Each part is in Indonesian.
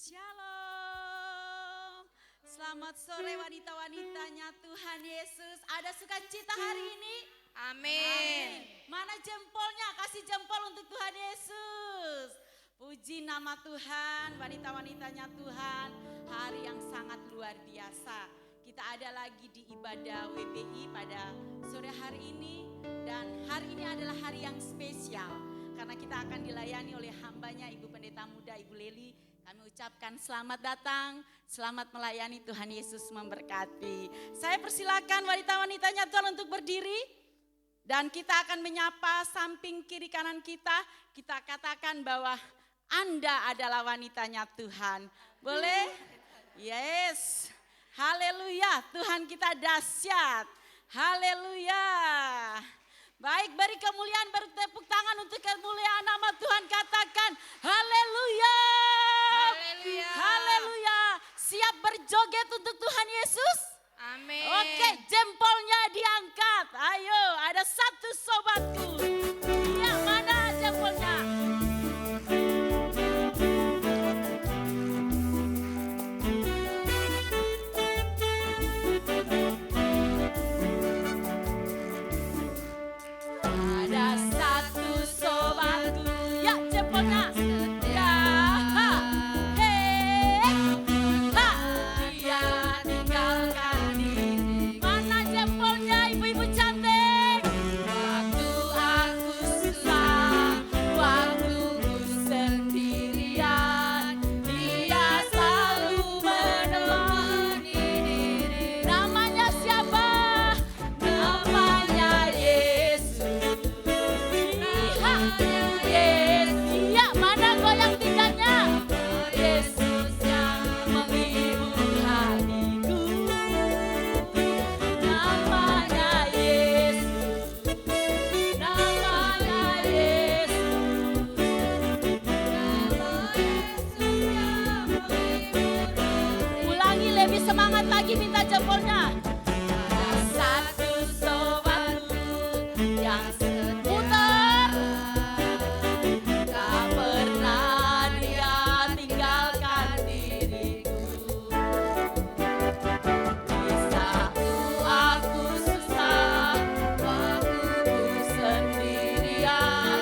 Shalom. Selamat sore wanita-wanitanya Tuhan Yesus. Ada sukacita hari ini? Amin. Mana jempolnya? Kasih jempol untuk Tuhan Yesus. Puji nama Tuhan, wanita-wanitanya Tuhan. Hari yang sangat luar biasa. Kita ada lagi di ibadah WBI pada sore hari ini. Dan hari ini adalah hari yang spesial. Karena kita akan dilayani oleh hambanya Ibu Pendeta Muda Ibu Leli. Kami ucapkan selamat datang, selamat melayani, Tuhan Yesus memberkati. Saya persilakan wanita-wanitanya Tuhan untuk berdiri. Dan kita akan menyapa samping kiri kanan kita. Kita katakan bahwa Anda adalah wanitanya Tuhan. Boleh? Yes. Haleluya, Tuhan kita dahsyat. Haleluya. Baik, beri kemuliaan, bertepuk tangan untuk kemuliaan nama Tuhan. Katakan haleluya. Haleluya. Haleluya. Siap berjoget untuk Tuhan Yesus? Amin. Oke, jempolnya diangkat. Ayo, ada satu sobatku. Iya, mana jempolnya? Ada satu sobatku. Ya, jempolnya. Ya, ha. Hei, ha. Dia tinggalkan diri. Mana jempolnya ibu-ibu cantik? Waktu aku susah, waktu ku sendirian, dia selalu menemani diri. Namanya siapa? Namanya Yesus. Iya, mana goyang tiganya? Yesus yang menghibur hatiku. Namanya Yesus. Namanya Yesus. Ulangi lebih semangat lagi, minta jempolnya. Ada satu sobatku yang seputar. Tak pernah dia tinggalkan diriku. Di saat aku susah, waktu ku sendirian,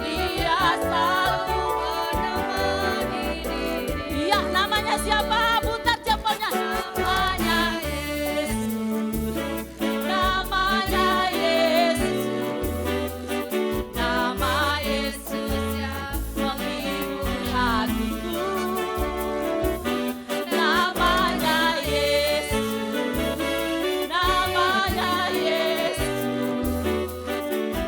dia selalu menemani diri. Iya, namanya siapa? Putar jempolnya. Namanya Yesus. Namanya Yesus. Nama Yesus yang menghibur hatiku. Namanya Yesus. Namanya Yesus.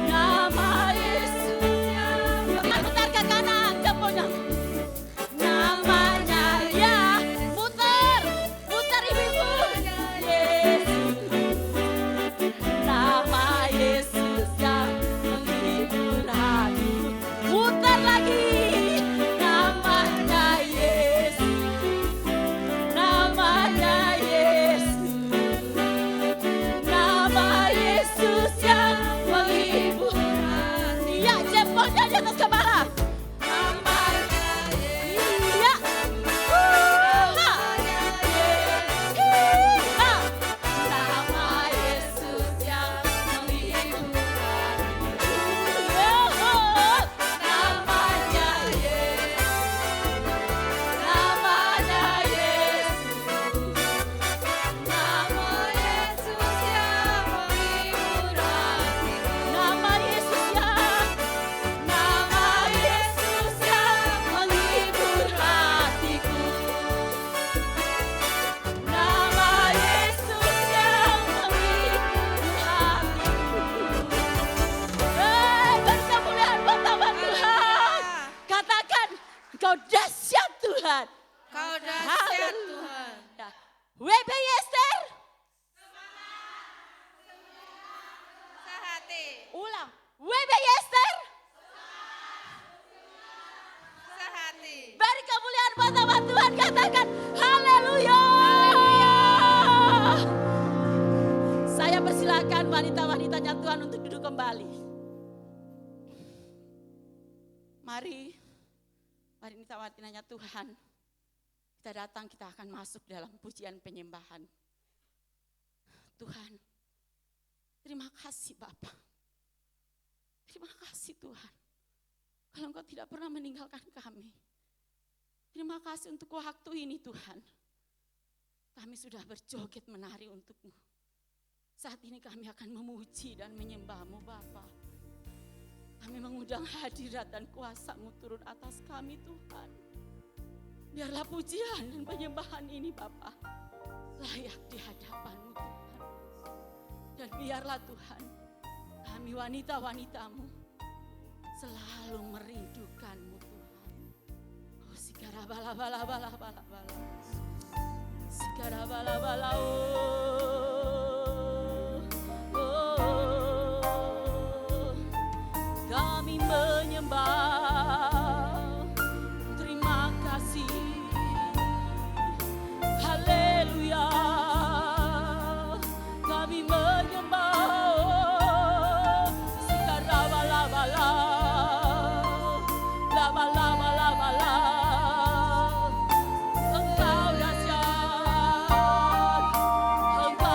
Nama Yesus yang putar ke kanan jempolnya. Namanya ya, putar ibu-ibu. Yesus. Nama Yesus yang menghibur hatiku. Putar lagi. Namanya Yesus. Namanya Yesus. Nama Yesus yang menghibur hati. Ya, jempolnya di atas kepala. Namanya Yesus. Iya. Nama Yesus yang menghibur hatiku. Namanya Yesus. Namanya Yesus. Nama Yesus yang menghibur hatiku. Nama Yesus yang menghibur hatiku. Nama Yesus yang menghibur hatiku. Beri kemuliaan buat nama Tuhan. Katakan, Engkau dahsyat Tuhan. Kau dahsyat Haleluya. Tuhan. Ya. WBI Esther. Sehati, Ulang. WBI Esther. sehati. Beri kemuliaan buat nama Tuhan. Katakan haleluya. Saya persilakan wanita-wanitanya Tuhan untuk duduk kembali. Mari wanita-wanitanya Tuhan. kita datang, kita akan masuk dalam pujian penyembahan. Tuhan, terima kasih Bapa. Terima kasih Tuhan. Kalau Engkau tidak pernah meninggalkan kami. Terima kasih untuk waktu ini Tuhan. Kami sudah berjoget menari untuk-Mu. Saat ini kami akan memuji dan menyembah-Mu Bapa. Kami mengundang hadirat dan kuasa-Mu turun atas kami Tuhan. Biarlah pujian dan penyembahan ini Bapa layak di hadapan-Mu Tuhan. Dan biarlah Tuhan, kami wanita-wanita-Mu selalu merindukan-Mu Tuhan. Oh sikara bala bala bala bala bala. Sikara bala bala kami menyembah, terima kasih, haleluya. Kami menyembah, sikara bala bala, laba laba laba la. Engkau dahsyat, Engkau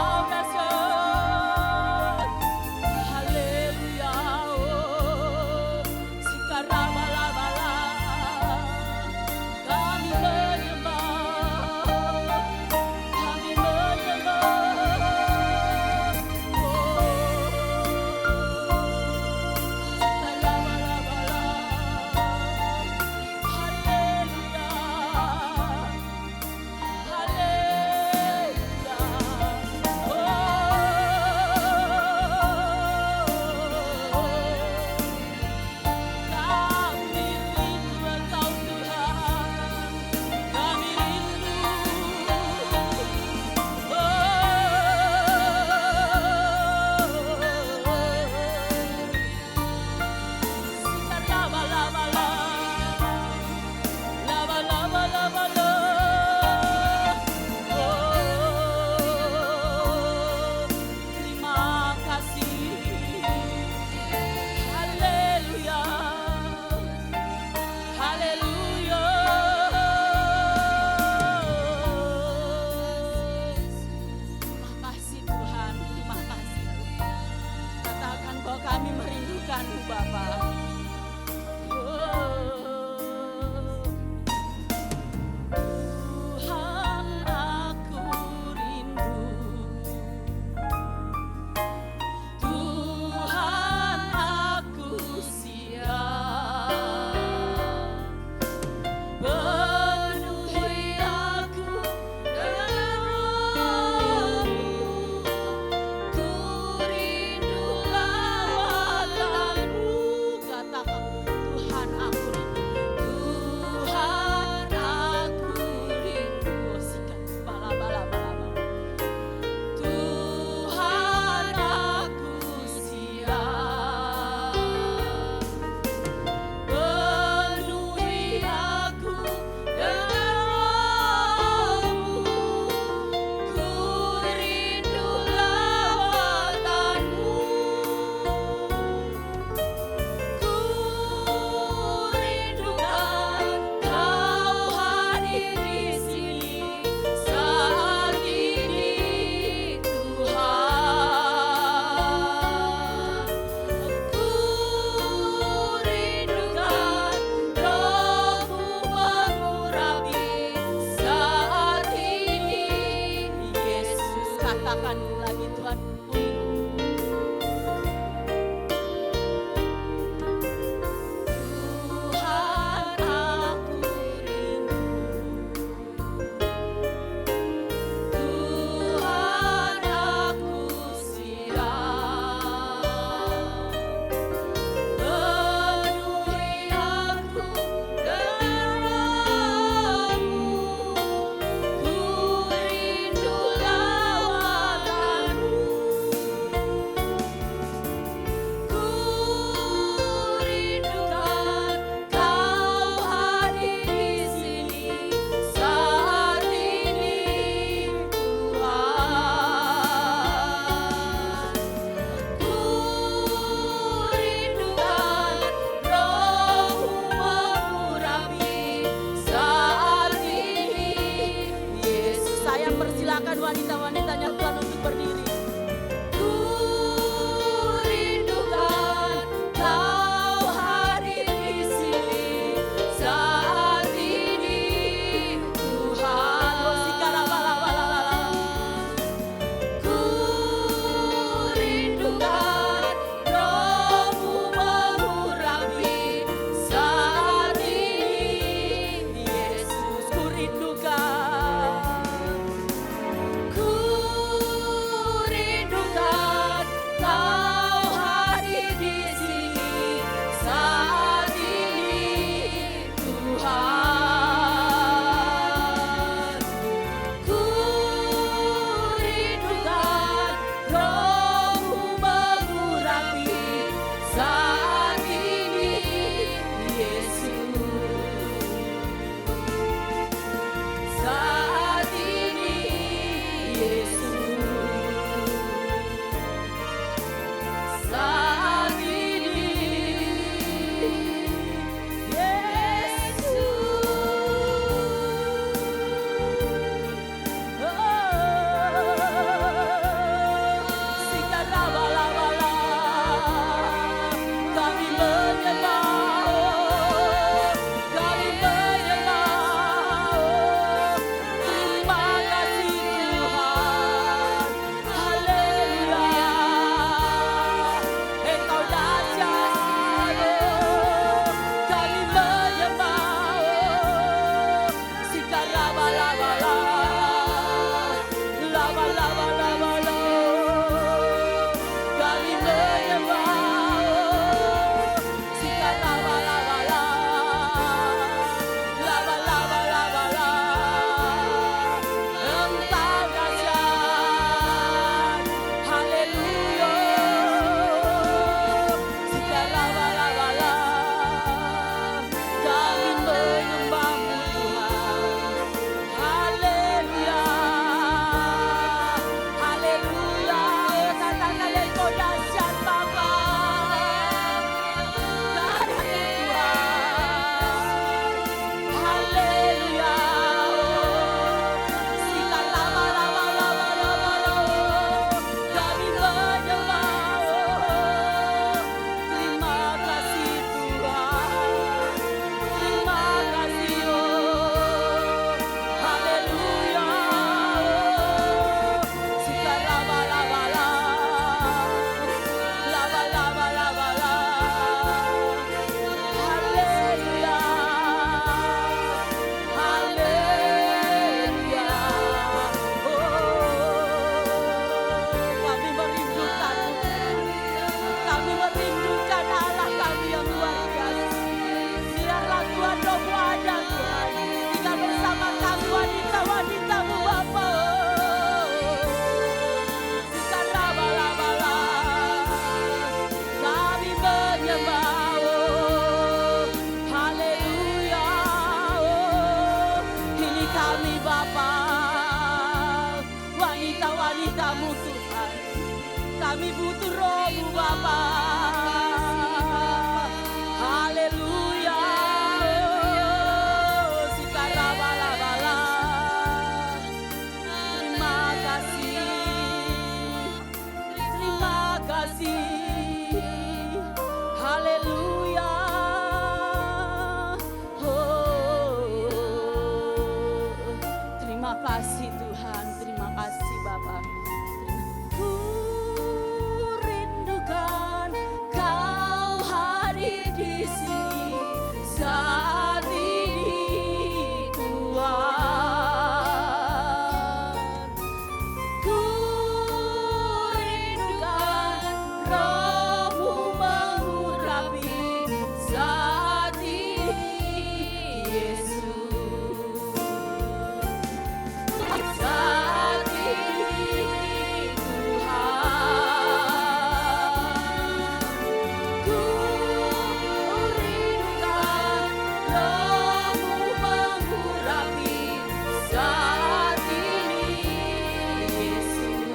kami Bapa, wanita-wanitamu Tuhan. Kami butuh Roh-Mu Bapa. Haleluya. Sikarabala-bala. Terima kasih. Terima kasih. Haleluya. Terima kasih Tuhan, terima kasih Bapa. Ku rindukan Kau hadir di sini saat ini Tuhan. Ku rindukan Roh-Mu mengurapi saat ini Yesus. Saat ini Tuhan, ku rindukan Roh-Mu mengurapi saat ini Yesus.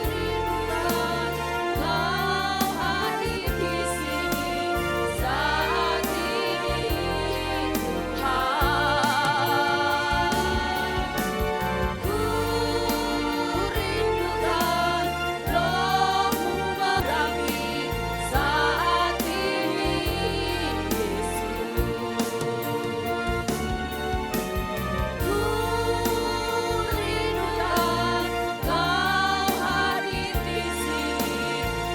Rindukan Kau hadir di sini saat ini Tuhan. Ku rindukan Roh-Mu mengurapi saat ini Yesus. Ku rindukan Kau hadir di sini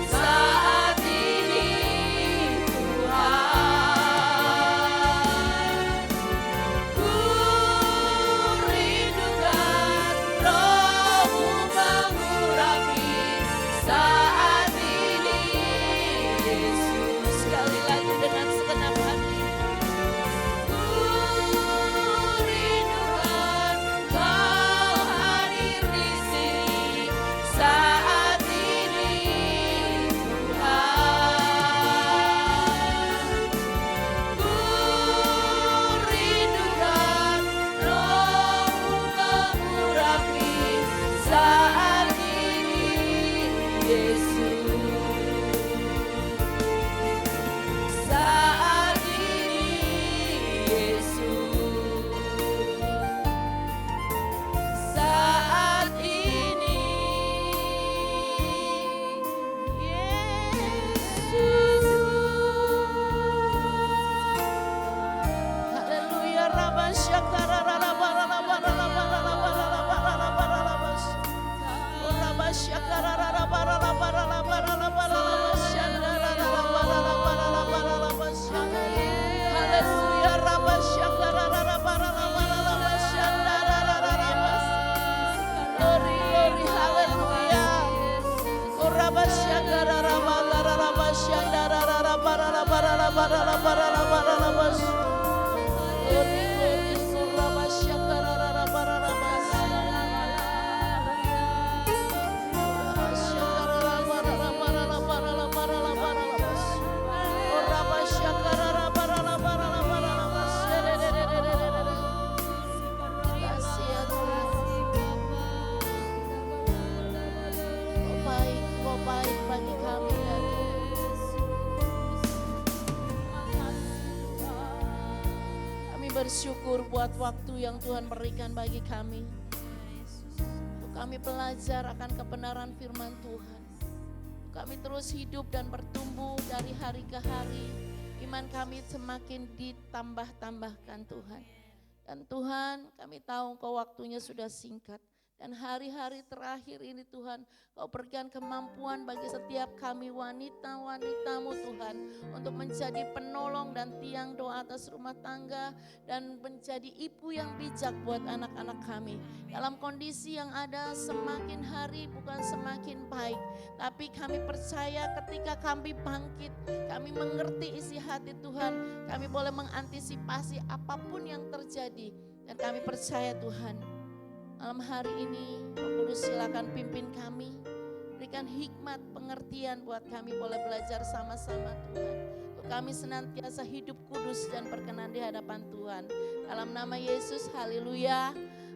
saat ini Tuhan. Ku rindukan Roh-Mu mengurapi saat ini Yesus. Sekali lagi dengan segenap hati. Ku rindukan Kau hadir di sini saat ini Tuhan. Ku rindukan Roh-Mu mengurapi saat ini Yesus. Saat ini Yesus. Saat ini Yesus. Haleluya. Bersyukur buat waktu yang Tuhan berikan bagi kami. Untuk kami belajar akan kebenaran firman Tuhan. Kami terus hidup dan bertumbuh dari hari ke hari. Iman kami semakin ditambah-tambahkan Tuhan. Dan Tuhan, kami tahu Engkau waktunya sudah singkat. Dan hari-hari terakhir ini Tuhan, Kau berikan kemampuan bagi setiap kami wanita-wanita-Mu Tuhan. Untuk menjadi penolong dan tiang doa atas rumah tangga. Dan menjadi ibu yang bijak buat anak-anak kami. Dalam kondisi yang ada semakin hari bukan semakin baik. Tapi kami percaya ketika kami bangkit, kami mengerti isi hati Tuhan. Kami boleh mengantisipasi apapun yang terjadi. Dan kami percaya Tuhan, malam hari ini Roh Kudus silakan pimpin kami. Berikan hikmat pengertian buat kami boleh belajar sama-sama Tuhan. Untuk kami senantiasa hidup kudus dan berkenan di hadapan Tuhan. Dalam nama Yesus, haleluya.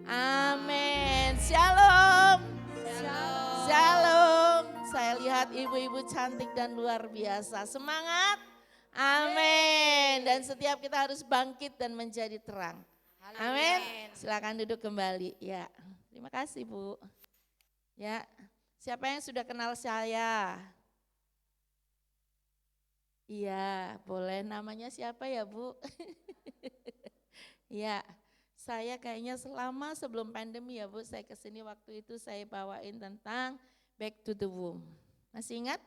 Amin. Shalom. Shalom. Shalom. Saya lihat ibu-ibu cantik dan luar biasa. Semangat. Amin. Dan setiap kita harus bangkit dan menjadi terang. Amin. Silakan duduk kembali. Ya, terima kasih Bu. Ya, siapa yang sudah kenal saya? Iya, boleh. Namanya siapa ya Bu? Ya, saya kayaknya selama sebelum pandemi ya Bu, saya kesini waktu itu saya bawain tentang back to the womb. Masih ingat?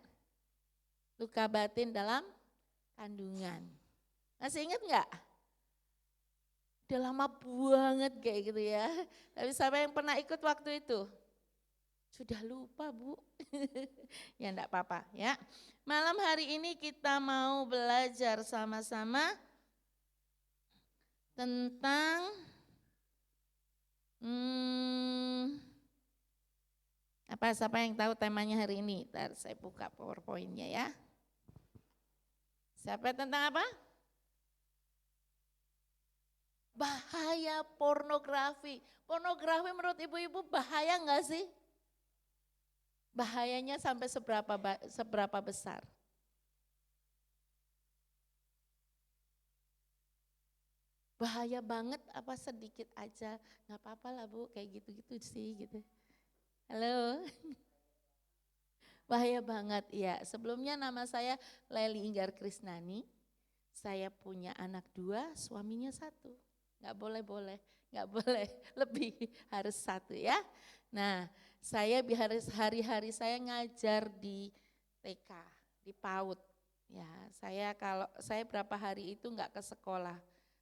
Luka batin dalam kandungan. Masih ingat enggak? Udah lama banget kayak gitu ya. Tapi siapa yang pernah ikut waktu itu? Sudah lupa Bu. Ya enggak apa-apa ya. Malam hari ini kita mau belajar sama-sama tentang siapa yang tahu temanya hari ini? Ntar saya buka PowerPoint-nya ya. Siapa tentang apa? Bahaya pornografi. Pornografi menurut ibu-ibu bahaya enggak sih? Bahayanya sampai seberapa besar? Bahaya banget apa sedikit aja? Nggak apa-apa lah Bu, kayak gitu-gitu sih gitu. Halo. Bahaya banget ya. Sebelumnya nama saya Leli Inggar Krisnani. Saya punya anak 2, suaminya 1. Nggak boleh lebih, harus 1 ya. Nah, saya hari-hari saya ngajar di TK, di PAUD. Ya, saya berapa hari itu nggak ke sekolah.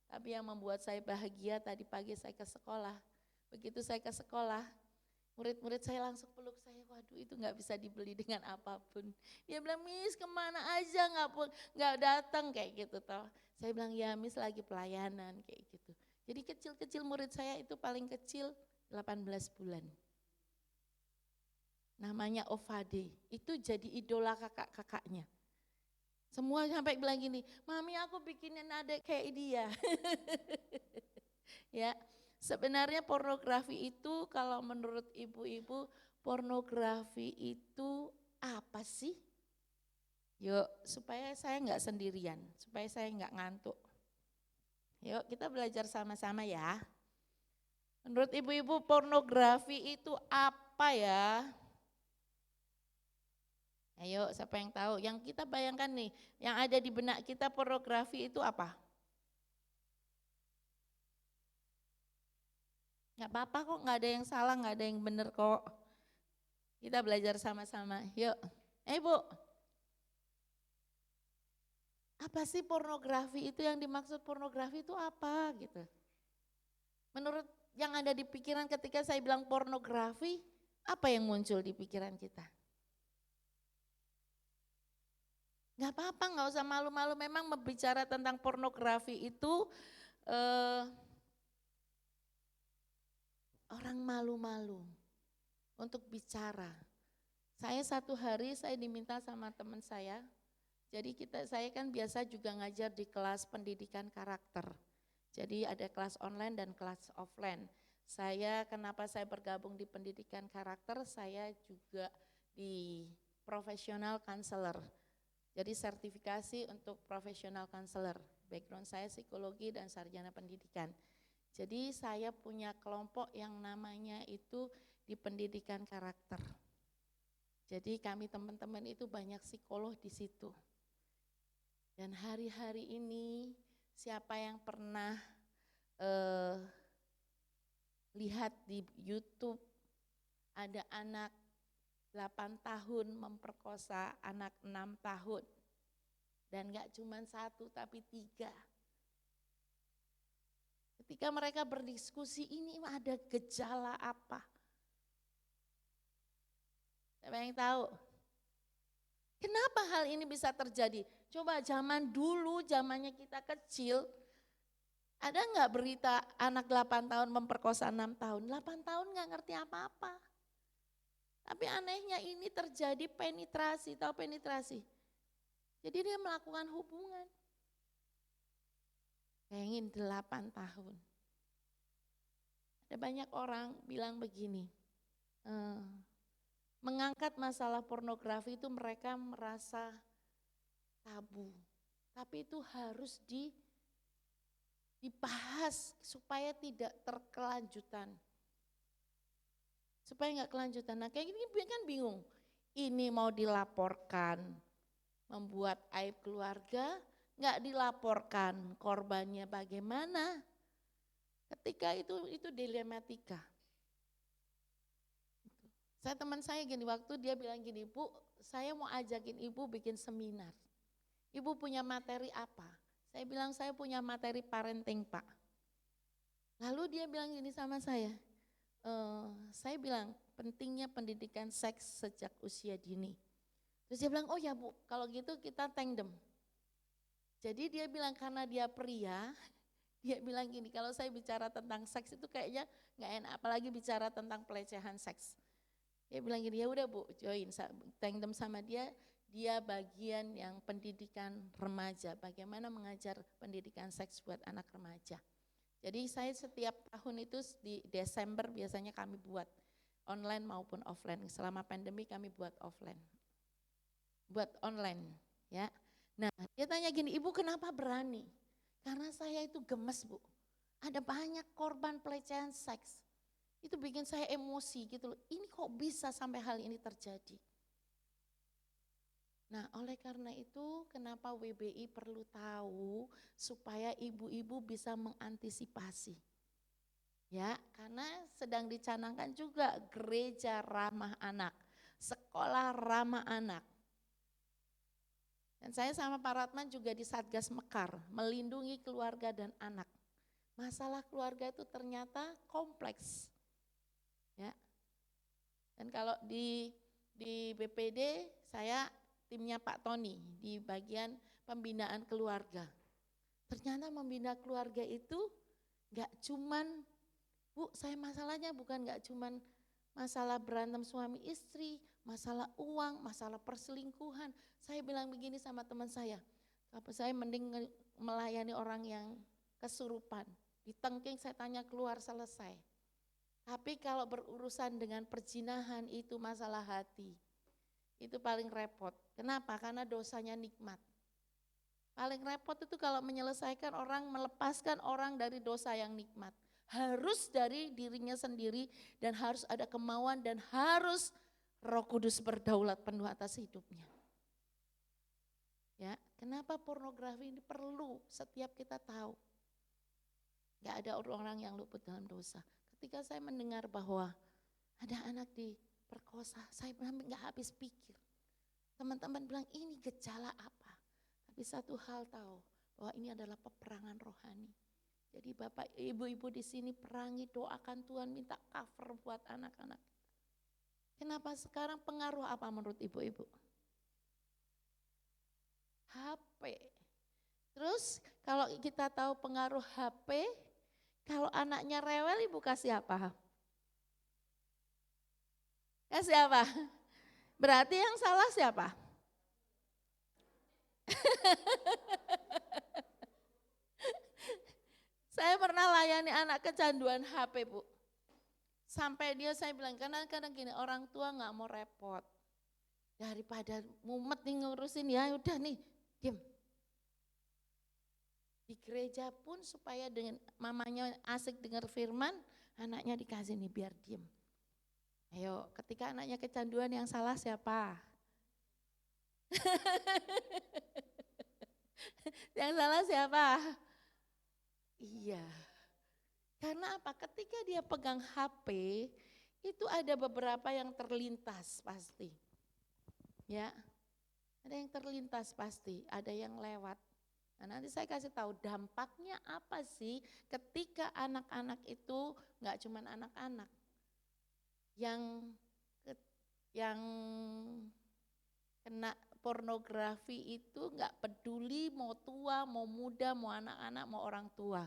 Tapi yang membuat saya bahagia tadi pagi saya ke sekolah. Begitu saya ke sekolah, murid-murid saya langsung peluk saya. Waduh, itu nggak bisa dibeli dengan apapun. Dia bilang, Miss kemana aja nggak datang kayak gitu toh. Saya bilang ya Miss lagi pelayanan kayak gitu. Jadi kecil-kecil murid saya itu paling kecil 18 bulan. Namanya Ovade, itu jadi idola kakak-kakaknya. Semua sampai bilang gini, Mami aku bikinin adik kayak dia. Ya, sebenarnya pornografi itu kalau menurut ibu-ibu, pornografi itu apa sih? Yuk, supaya saya enggak sendirian, supaya saya enggak ngantuk. Yuk kita belajar sama-sama ya. Menurut ibu-ibu pornografi itu apa ya? Ayo siapa yang tahu? Yang kita bayangkan nih, yang ada di benak kita pornografi itu apa? Gak apa-apa kok, gak ada yang salah, gak ada yang benar kok. Kita belajar sama-sama, yuk. Bu, apa sih pornografi itu, yang dimaksud pornografi itu apa gitu? Menurut yang ada di pikiran ketika saya bilang pornografi, apa yang muncul di pikiran kita? Gak apa-apa, gak usah malu-malu, memang berbicara tentang pornografi itu orang malu-malu untuk bicara. Saya satu hari saya diminta sama teman saya, jadi saya kan biasa juga ngajar di kelas pendidikan karakter. Jadi ada kelas online dan kelas offline. Kenapa saya bergabung di pendidikan karakter, saya juga di professional counselor. Jadi sertifikasi untuk professional counselor. Background saya psikologi dan sarjana pendidikan. Jadi saya punya kelompok yang namanya itu di pendidikan karakter. Jadi kami teman-teman itu banyak psikolog di situ. Dan hari-hari ini siapa yang pernah lihat di YouTube ada anak 8 tahun memperkosa anak 6 tahun. Dan gak cuma 1 tapi 3. Ketika mereka berdiskusi ini ada gejala apa? Siapa yang tahu? Kenapa hal ini bisa terjadi? Coba zaman dulu, zamannya kita kecil, ada nggak berita anak 8 tahun memperkosa 6 tahun? 8 tahun nggak ngerti apa-apa. Tapi anehnya ini terjadi penetrasi, tahu penetrasi? Jadi dia melakukan hubungan. Bayangin 8 tahun. Ada banyak orang bilang begini, mengangkat masalah pornografi itu mereka merasa tabu. Tapi itu harus dibahas supaya tidak terkelanjutan. Supaya enggak kelanjutan. Nah kayak gini kan bingung. Ini mau dilaporkan, membuat aib keluarga, enggak dilaporkan korbannya bagaimana. Ketika itu dilematika. Teman saya gini, waktu dia bilang gini, Bu, saya mau ajakin Ibu bikin seminar. Ibu punya materi apa? Saya bilang saya punya materi parenting, Pak. Lalu dia bilang gini sama saya bilang pentingnya pendidikan seks sejak usia dini. Terus dia bilang, oh ya Bu, kalau gitu kita tandem. Jadi dia bilang karena dia pria, dia bilang gini, kalau saya bicara tentang seks itu kayaknya nggak enak, apalagi bicara tentang pelecehan seks. Dia bilang gini, ya udah Bu, join tandem sama dia bagian yang pendidikan remaja, bagaimana mengajar pendidikan seks buat anak remaja. Jadi saya setiap tahun itu di Desember biasanya kami buat online maupun offline. Selama pandemi kami buat offline, buat online ya. Nah dia tanya gini, Ibu kenapa berani? Karena saya itu gemes Bu, ada banyak korban pelecehan seks. Itu bikin saya emosi gitu loh, ini kok bisa sampai hal ini terjadi. Nah oleh karena itu kenapa WBI perlu tahu supaya ibu-ibu bisa mengantisipasi. Ya, karena sedang dicanangkan juga gereja ramah anak, sekolah ramah anak. Dan saya sama Pak Ratman juga di Satgas Mekar, melindungi keluarga dan anak. Masalah keluarga itu ternyata kompleks. Ya. Dan kalau di BPD saya timnya Pak Tony di bagian pembinaan keluarga. Ternyata membina keluarga itu enggak cuman, Bu, saya masalahnya bukan enggak cuman masalah berantem suami istri, masalah uang, masalah perselingkuhan. Saya bilang begini sama teman saya mending melayani orang yang kesurupan. Ditengking saya tanya keluar selesai. Tapi kalau berurusan dengan perzinahan itu masalah hati. Itu paling repot. Kenapa? Karena dosanya nikmat. Paling repot itu kalau menyelesaikan orang, melepaskan orang dari dosa yang nikmat. Harus dari dirinya sendiri dan harus ada kemauan dan harus Roh Kudus berdaulat penuh atas hidupnya. Ya, kenapa pornografi ini perlu setiap kita tahu. Gak ada orang yang luput dalam dosa. Ketika saya mendengar bahwa ada anak diperkosa, saya gak habis pikir. Teman-teman bilang ini gejala apa? Tapi satu hal tahu bahwa ini adalah peperangan rohani. Jadi Bapak Ibu-ibu di sini perangi, doakan Tuhan, minta cover buat anak-anak. Kenapa sekarang pengaruh apa menurut ibu-ibu? HP. Terus kalau kita tahu pengaruh HP, kalau anaknya rewel ibu kasih apa? Kasih apa? Berarti yang salah siapa? Saya pernah layani anak kecanduan HP, Bu. Sampai saya bilang, kadang-kadang gini, orang tua gak mau repot. Daripada mumet nih ngurusin, ya udah nih, diam. Di gereja pun supaya dengan mamanya asik dengar firman, anaknya dikasih nih biar diam. Ayo, ketika anaknya kecanduan yang salah siapa? Yang salah siapa? Iya. Karena apa? Ketika dia pegang HP, itu ada beberapa yang terlintas pasti. Ya. Ada yang terlintas pasti, ada yang lewat. Nah, nanti saya kasih tahu dampaknya apa sih ketika anak-anak itu, enggak cuma anak-anak yang kena pornografi itu enggak peduli mau tua, mau muda, mau anak-anak, mau orang tua.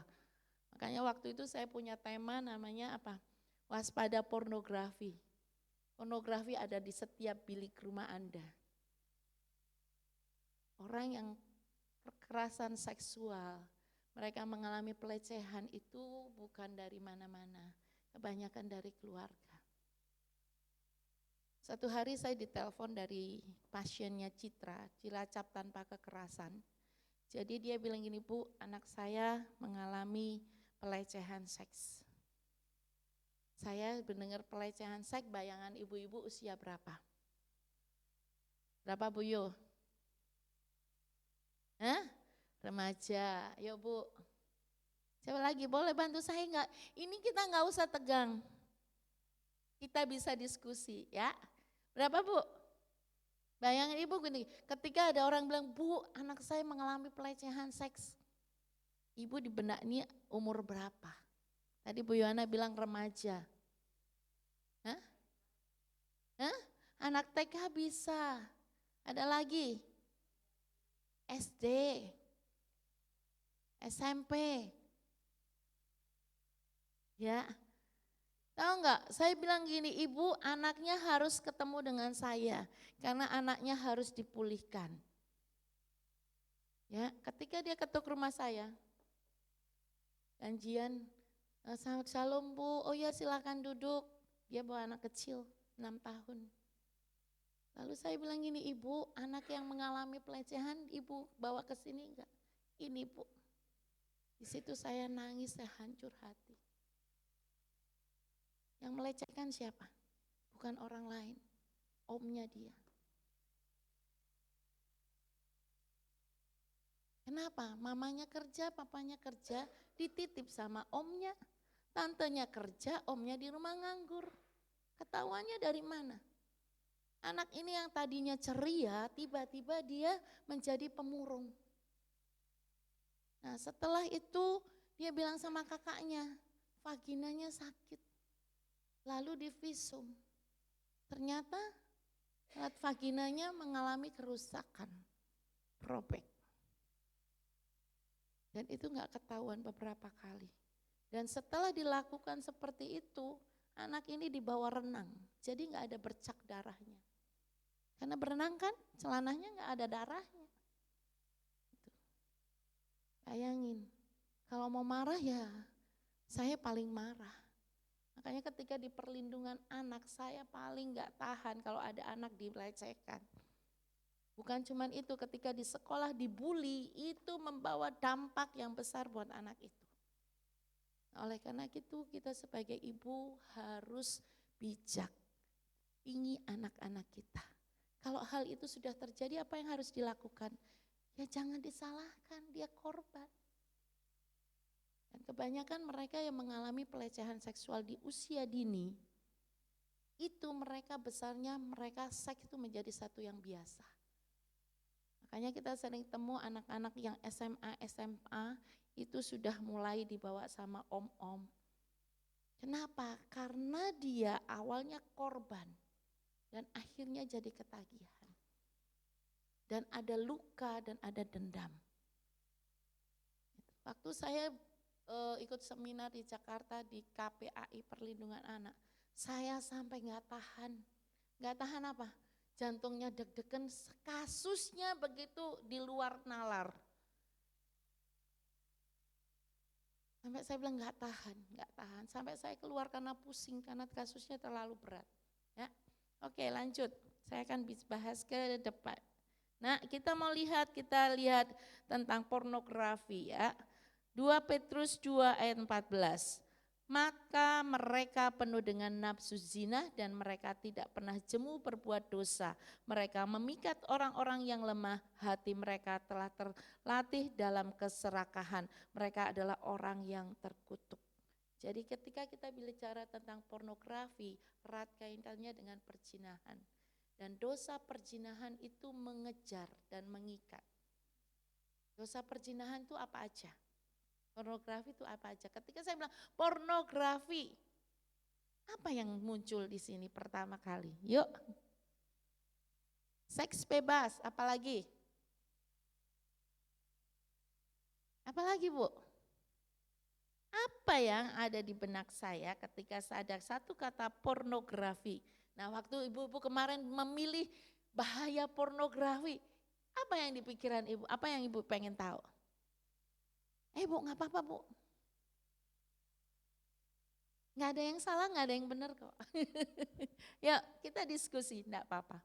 Makanya waktu itu saya punya tema namanya apa? Waspada pornografi. Pornografi ada di setiap bilik rumah Anda. orang yang kekerasan seksual, mereka mengalami pelecehan itu bukan dari mana-mana, kebanyakan dari keluarga. Satu hari saya ditelepon dari pasiennya Citra, Cilacap tanpa kekerasan. Jadi dia bilang gini, Bu, anak saya mengalami pelecehan seks. Saya mendengar pelecehan seks, bayangan ibu-ibu usia berapa? Berapa Bu Yo? Hah? Remaja, yuk Bu. Siapa lagi, boleh bantu saya enggak? Ini kita enggak usah tegang. Kita bisa diskusi ya. Berapa Bu? Bayangin ibu gini, ketika ada orang bilang, Bu anak saya mengalami pelecehan seks. Ibu di benaknya umur berapa? Tadi Bu Yohana bilang remaja. Hah? Hah? Anak TK bisa. Ada lagi? SD, SMP. Ya. Tahu enggak, saya bilang gini, ibu anaknya harus ketemu dengan saya karena anaknya harus dipulihkan. Ya, ketika dia ketuk rumah saya, janjian, selamat shalom Bu, oh ya silakan duduk. Dia bawa anak kecil, 6 tahun. Lalu saya bilang gini, ibu anak yang mengalami pelecehan, ibu bawa ke sini enggak? Ini Bu. Di situ saya nangis, saya hancur hati. Yang melecehkan siapa? Bukan orang lain, omnya dia. Kenapa? Mamanya kerja, papanya kerja, dititip sama omnya. Tantenya kerja, omnya di rumah nganggur. Ketahuannya dari mana? Anak ini yang tadinya ceria, tiba-tiba dia menjadi pemurung. Nah setelah itu dia bilang sama kakaknya, vaginanya sakit. Lalu divisum, ternyata alat vaginanya mengalami kerusakan, robek. Dan itu enggak ketahuan beberapa kali. Dan setelah dilakukan seperti itu, anak ini dibawa renang, jadi enggak ada bercak darahnya. Karena berenang kan celananya enggak ada darahnya. Bayangin, kalau mau marah ya saya paling marah. Makanya ketika di perlindungan anak, saya paling gak tahan kalau ada anak dilecehkan. Bukan cuma itu, ketika di sekolah dibully, itu membawa dampak yang besar buat anak itu. Oleh karena itu kita sebagai ibu harus bijak, ingi anak-anak kita. Kalau hal itu sudah terjadi, apa yang harus dilakukan? Ya jangan disalahkan, dia korban. Dan kebanyakan mereka yang mengalami pelecehan seksual di usia dini, itu mereka besarnya mereka seks itu menjadi satu yang biasa. Makanya kita sering temu anak-anak yang SMA, SMA itu sudah mulai dibawa sama om-om. Kenapa? Karena dia awalnya korban dan akhirnya jadi ketagihan. Dan ada luka dan ada dendam. Waktu saya ikut seminar di Jakarta di KPAI Perlindungan Anak, saya sampai nggak tahan apa? Jantungnya deg-degan, kasusnya begitu di luar nalar. Sampai saya bilang nggak tahan, sampai saya keluar karena pusing karena kasusnya terlalu berat. Ya, oke lanjut, saya akan bahas ke depan. Nah kita lihat tentang pornografi ya. 2 Petrus 2 ayat 14. Maka mereka penuh dengan nafsu zina dan mereka tidak pernah jemu berbuat dosa. Mereka memikat orang-orang yang lemah, hati mereka telah terlatih dalam keserakahan. Mereka adalah orang yang terkutuk. Jadi ketika kita bicara tentang pornografi, erat kaitannya dengan perzinahan. Dan dosa perzinahan itu mengejar dan mengikat. Dosa perzinahan itu apa aja? Pornografi itu apa aja? Ketika saya bilang pornografi, apa yang muncul di sini pertama kali? Yuk, seks bebas, apalagi? Apalagi Bu? Apa yang ada di benak saya ketika ada satu kata pornografi? Nah waktu ibu-ibu kemarin memilih bahaya pornografi, Apa yang di pikiran ibu? Apa yang ibu pengen tahu? Bu, nggak apa-apa bu. Nggak ada yang salah, nggak ada yang benar kok. Ya kita diskusi, nggak apa-apa.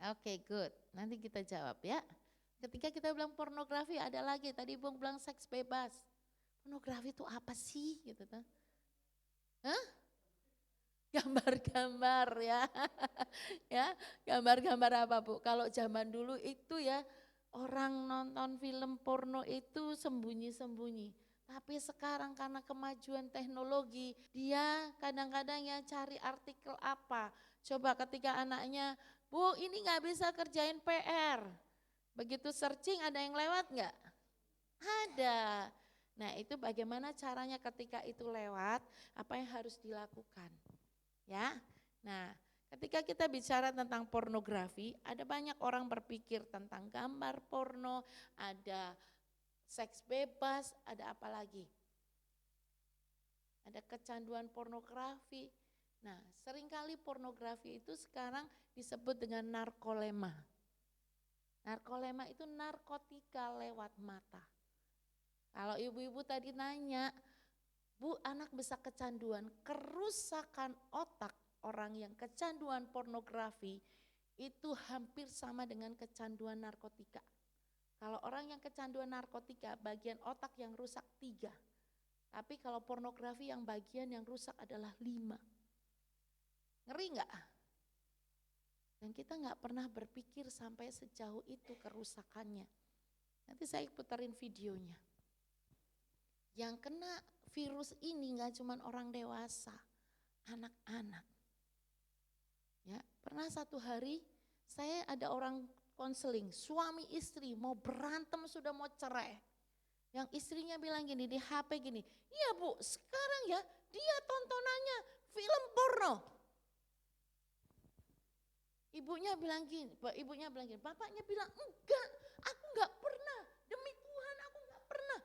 Oke, good. Nanti kita jawab ya. Ketika kita bilang pornografi ada lagi, tadi Ibu bilang seks bebas. Pornografi itu apa sih gitu kan? Hah? Gambar-gambar ya. Ya, gambar-gambar apa Bu? Kalau zaman dulu itu ya orang nonton film porno itu sembunyi-sembunyi. Tapi sekarang karena kemajuan teknologi, dia kadang-kadang ya cari artikel apa. Coba ketika anaknya, Bu ini nggak bisa kerjain PR. Begitu searching ada yang lewat nggak? Ada. Nah itu bagaimana caranya ketika itu lewat, apa yang harus dilakukan. Ya, nah ketika kita bicara tentang pornografi, ada banyak orang berpikir tentang gambar porno, ada seks bebas, ada apa lagi? Ada kecanduan pornografi. Nah, seringkali pornografi itu sekarang disebut dengan narkolema. Narkolema itu narkotika lewat mata. Kalau ibu-ibu tadi nanya, Bu, anak bisa kecanduan, kerusakan otak orang yang kecanduan pornografi itu hampir sama dengan kecanduan narkotika. Kalau orang yang kecanduan narkotika, bagian otak yang rusak 3. Tapi kalau pornografi yang bagian yang rusak adalah 5. Ngeri enggak? Dan kita enggak pernah berpikir sampai sejauh itu kerusakannya. Nanti saya puterin videonya. Yang kena virus ini enggak cuma orang dewasa, anak-anak. Ya, pernah satu hari saya ada orang konseling, suami istri mau berantem sudah mau cerai. Yang istrinya bilang gini di HP gini, iya Bu sekarang ya dia tontonannya film porno. Ibunya bilang gini, bapaknya bilang enggak, aku enggak pernah, demi Tuhan aku enggak pernah.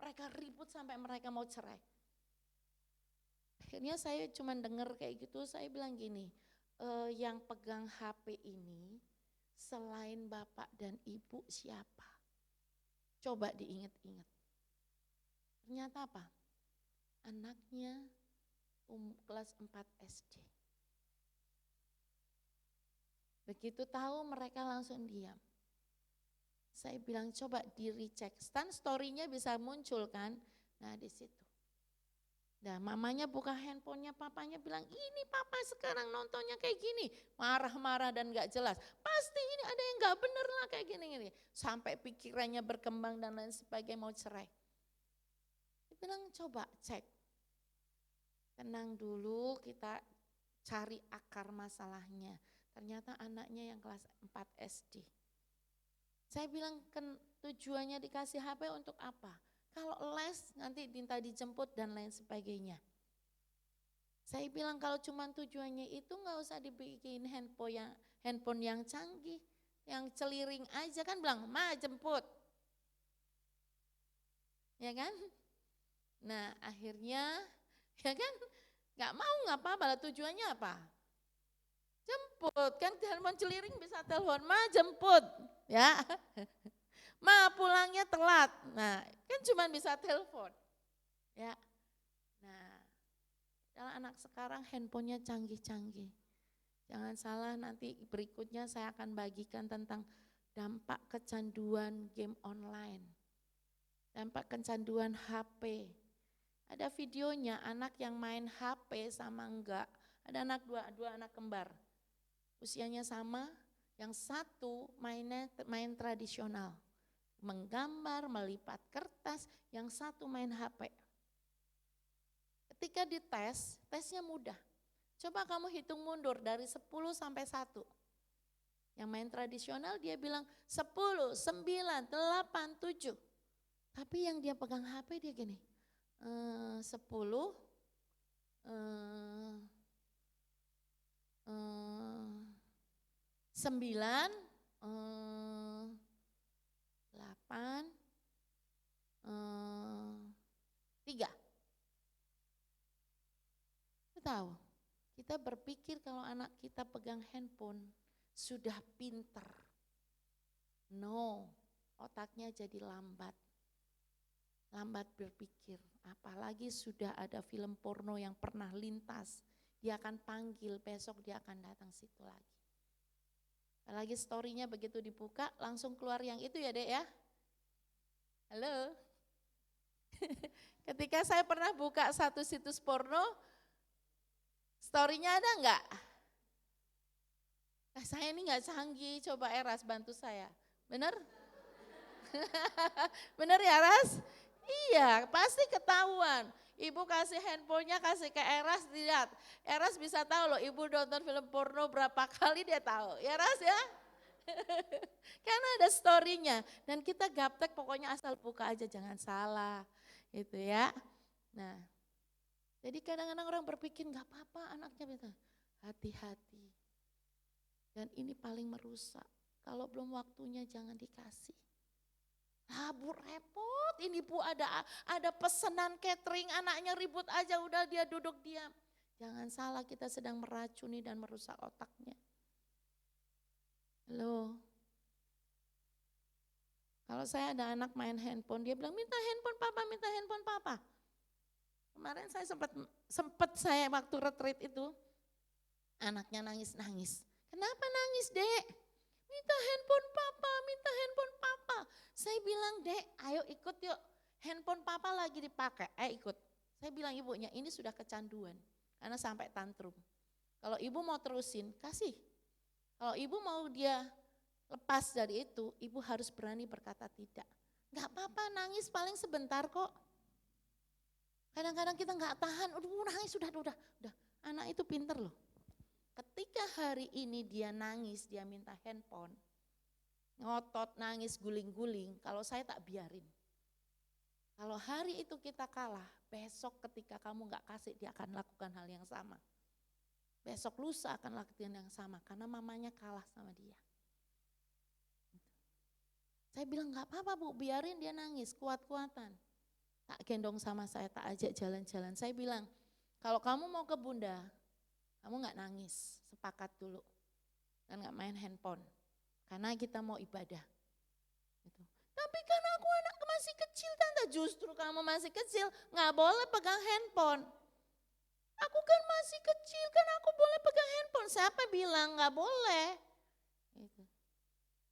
Mereka ribut sampai mereka mau cerai. Akhirnya saya cuma dengar kayak gitu, saya bilang gini, yang pegang HP ini selain bapak dan ibu siapa? Coba diingat-ingat. Ternyata apa? Anaknya kelas 4 SD. Begitu tahu mereka langsung diam. Saya bilang coba di recheck, story-nya bisa muncul kan? Nah di situ. Nah mamanya buka handphonenya, papanya bilang ini papa sekarang nontonnya kayak gini. Marah-marah dan gak jelas. Pasti ini ada yang gak bener lah kayak gini-gini. Sampai pikirannya berkembang dan lain sebagainya mau cerai. Dia bilang coba cek. Tenang dulu kita cari akar masalahnya. Ternyata anaknya yang kelas 4 SD. Saya bilang tujuannya dikasih HP untuk apa? Kalau les nanti minta dijemput dan lain sebagainya. Saya bilang kalau cuma tujuannya itu nggak usah dibikin handphone yang canggih, yang celiring aja kan bilang, ma jemput. Ya kan? Nah akhirnya ya kan nggak mau nggak apa-apa, tujuannya apa? Jemput, kan handphone celiring bisa telepon, ma jemput ya. Ma pulangnya telat, nah kan cuma bisa telepon. Ya, nah kalau anak sekarang handphonenya canggih-canggih. Jangan salah nanti berikutnya saya akan bagikan tentang dampak kecanduan game online. Dampak kecanduan HP. Ada videonya anak yang main HP sama enggak. Ada anak dua anak kembar. Usianya sama, yang satu main tradisional. Menggambar, melipat kertas, yang satu main HP. Ketika dites, tesnya mudah. Coba kamu hitung mundur dari 10 sampai 1. Yang main tradisional dia bilang 10, 9, 8, 7. Tapi yang dia pegang HP dia gini, 10, 9, 8, 3. Kita tahu, kita berpikir kalau anak kita pegang handphone sudah pinter. No, otaknya jadi lambat. Lambat berpikir, apalagi sudah ada film porno yang pernah lintas. Dia akan panggil, besok dia akan datang situ lagi. Apalagi story-nya begitu dibuka, langsung keluar yang itu ya Dek ya. Halo. Ketika saya pernah buka satu situs porno, story-nya ada enggak? Nah, saya ini enggak canggih, coba Eras bantu saya. Bener? Bener ya Eras? Iya, pasti ketahuan. Ibu kasih handphonenya, kasih ke Eras, lihat. Eras bisa tahu loh, ibu nonton film porno berapa kali dia tahu. Ya Eras ya? Karena ada story-nya. Dan kita gaptek pokoknya asal buka aja, jangan salah. Itu ya. Nah, jadi kadang-kadang orang berpikir gak apa-apa anaknya bisa. Hati-hati. Dan ini paling merusak. Kalau belum waktunya jangan dikasih. Bu repot, ini Bu ada pesanan catering, anaknya ribut aja udah dia duduk diam. Jangan salah, kita sedang meracuni dan merusak otaknya. Halo. Kalau saya ada anak main handphone, dia bilang minta handphone papa, minta handphone papa. Kemarin saya sempat saya waktu retreat itu, anaknya nangis-nangis. Kenapa nangis Dek? Minta handphone papa, minta handphone papa. Saya bilang Dek ayo ikut yuk, handphone papa lagi dipakai, ikut. Saya bilang ibunya ini sudah kecanduan, karena sampai tantrum. Kalau ibu mau terusin, kasih. Kalau ibu mau dia lepas dari itu, ibu harus berani berkata tidak. Gak apa-apa nangis paling sebentar kok. Kadang-kadang kita gak tahan, nangis udah. Anak itu pinter loh. Ketika hari ini dia nangis, dia minta handphone, ngotot, nangis, guling-guling, kalau saya tak biarin. Kalau hari itu kita kalah, besok ketika kamu gak kasih dia akan lakukan hal yang sama. Besok lusa akan lakukan yang sama karena mamanya kalah sama dia. Saya bilang gak apa-apa Bu, biarin dia nangis, kuat-kuatan. Tak gendong sama saya, tak ajak jalan-jalan. Saya bilang kalau kamu mau ke Bunda, kamu gak nangis, sepakat dulu. Dan gak main handphone, karena kita mau ibadah. Gitu. Tapi kan aku anak masih kecil Tante, justru kamu masih kecil gak boleh pegang handphone. Aku kan masih kecil, kan aku boleh pegang handphone. Siapa bilang gak boleh? Gitu.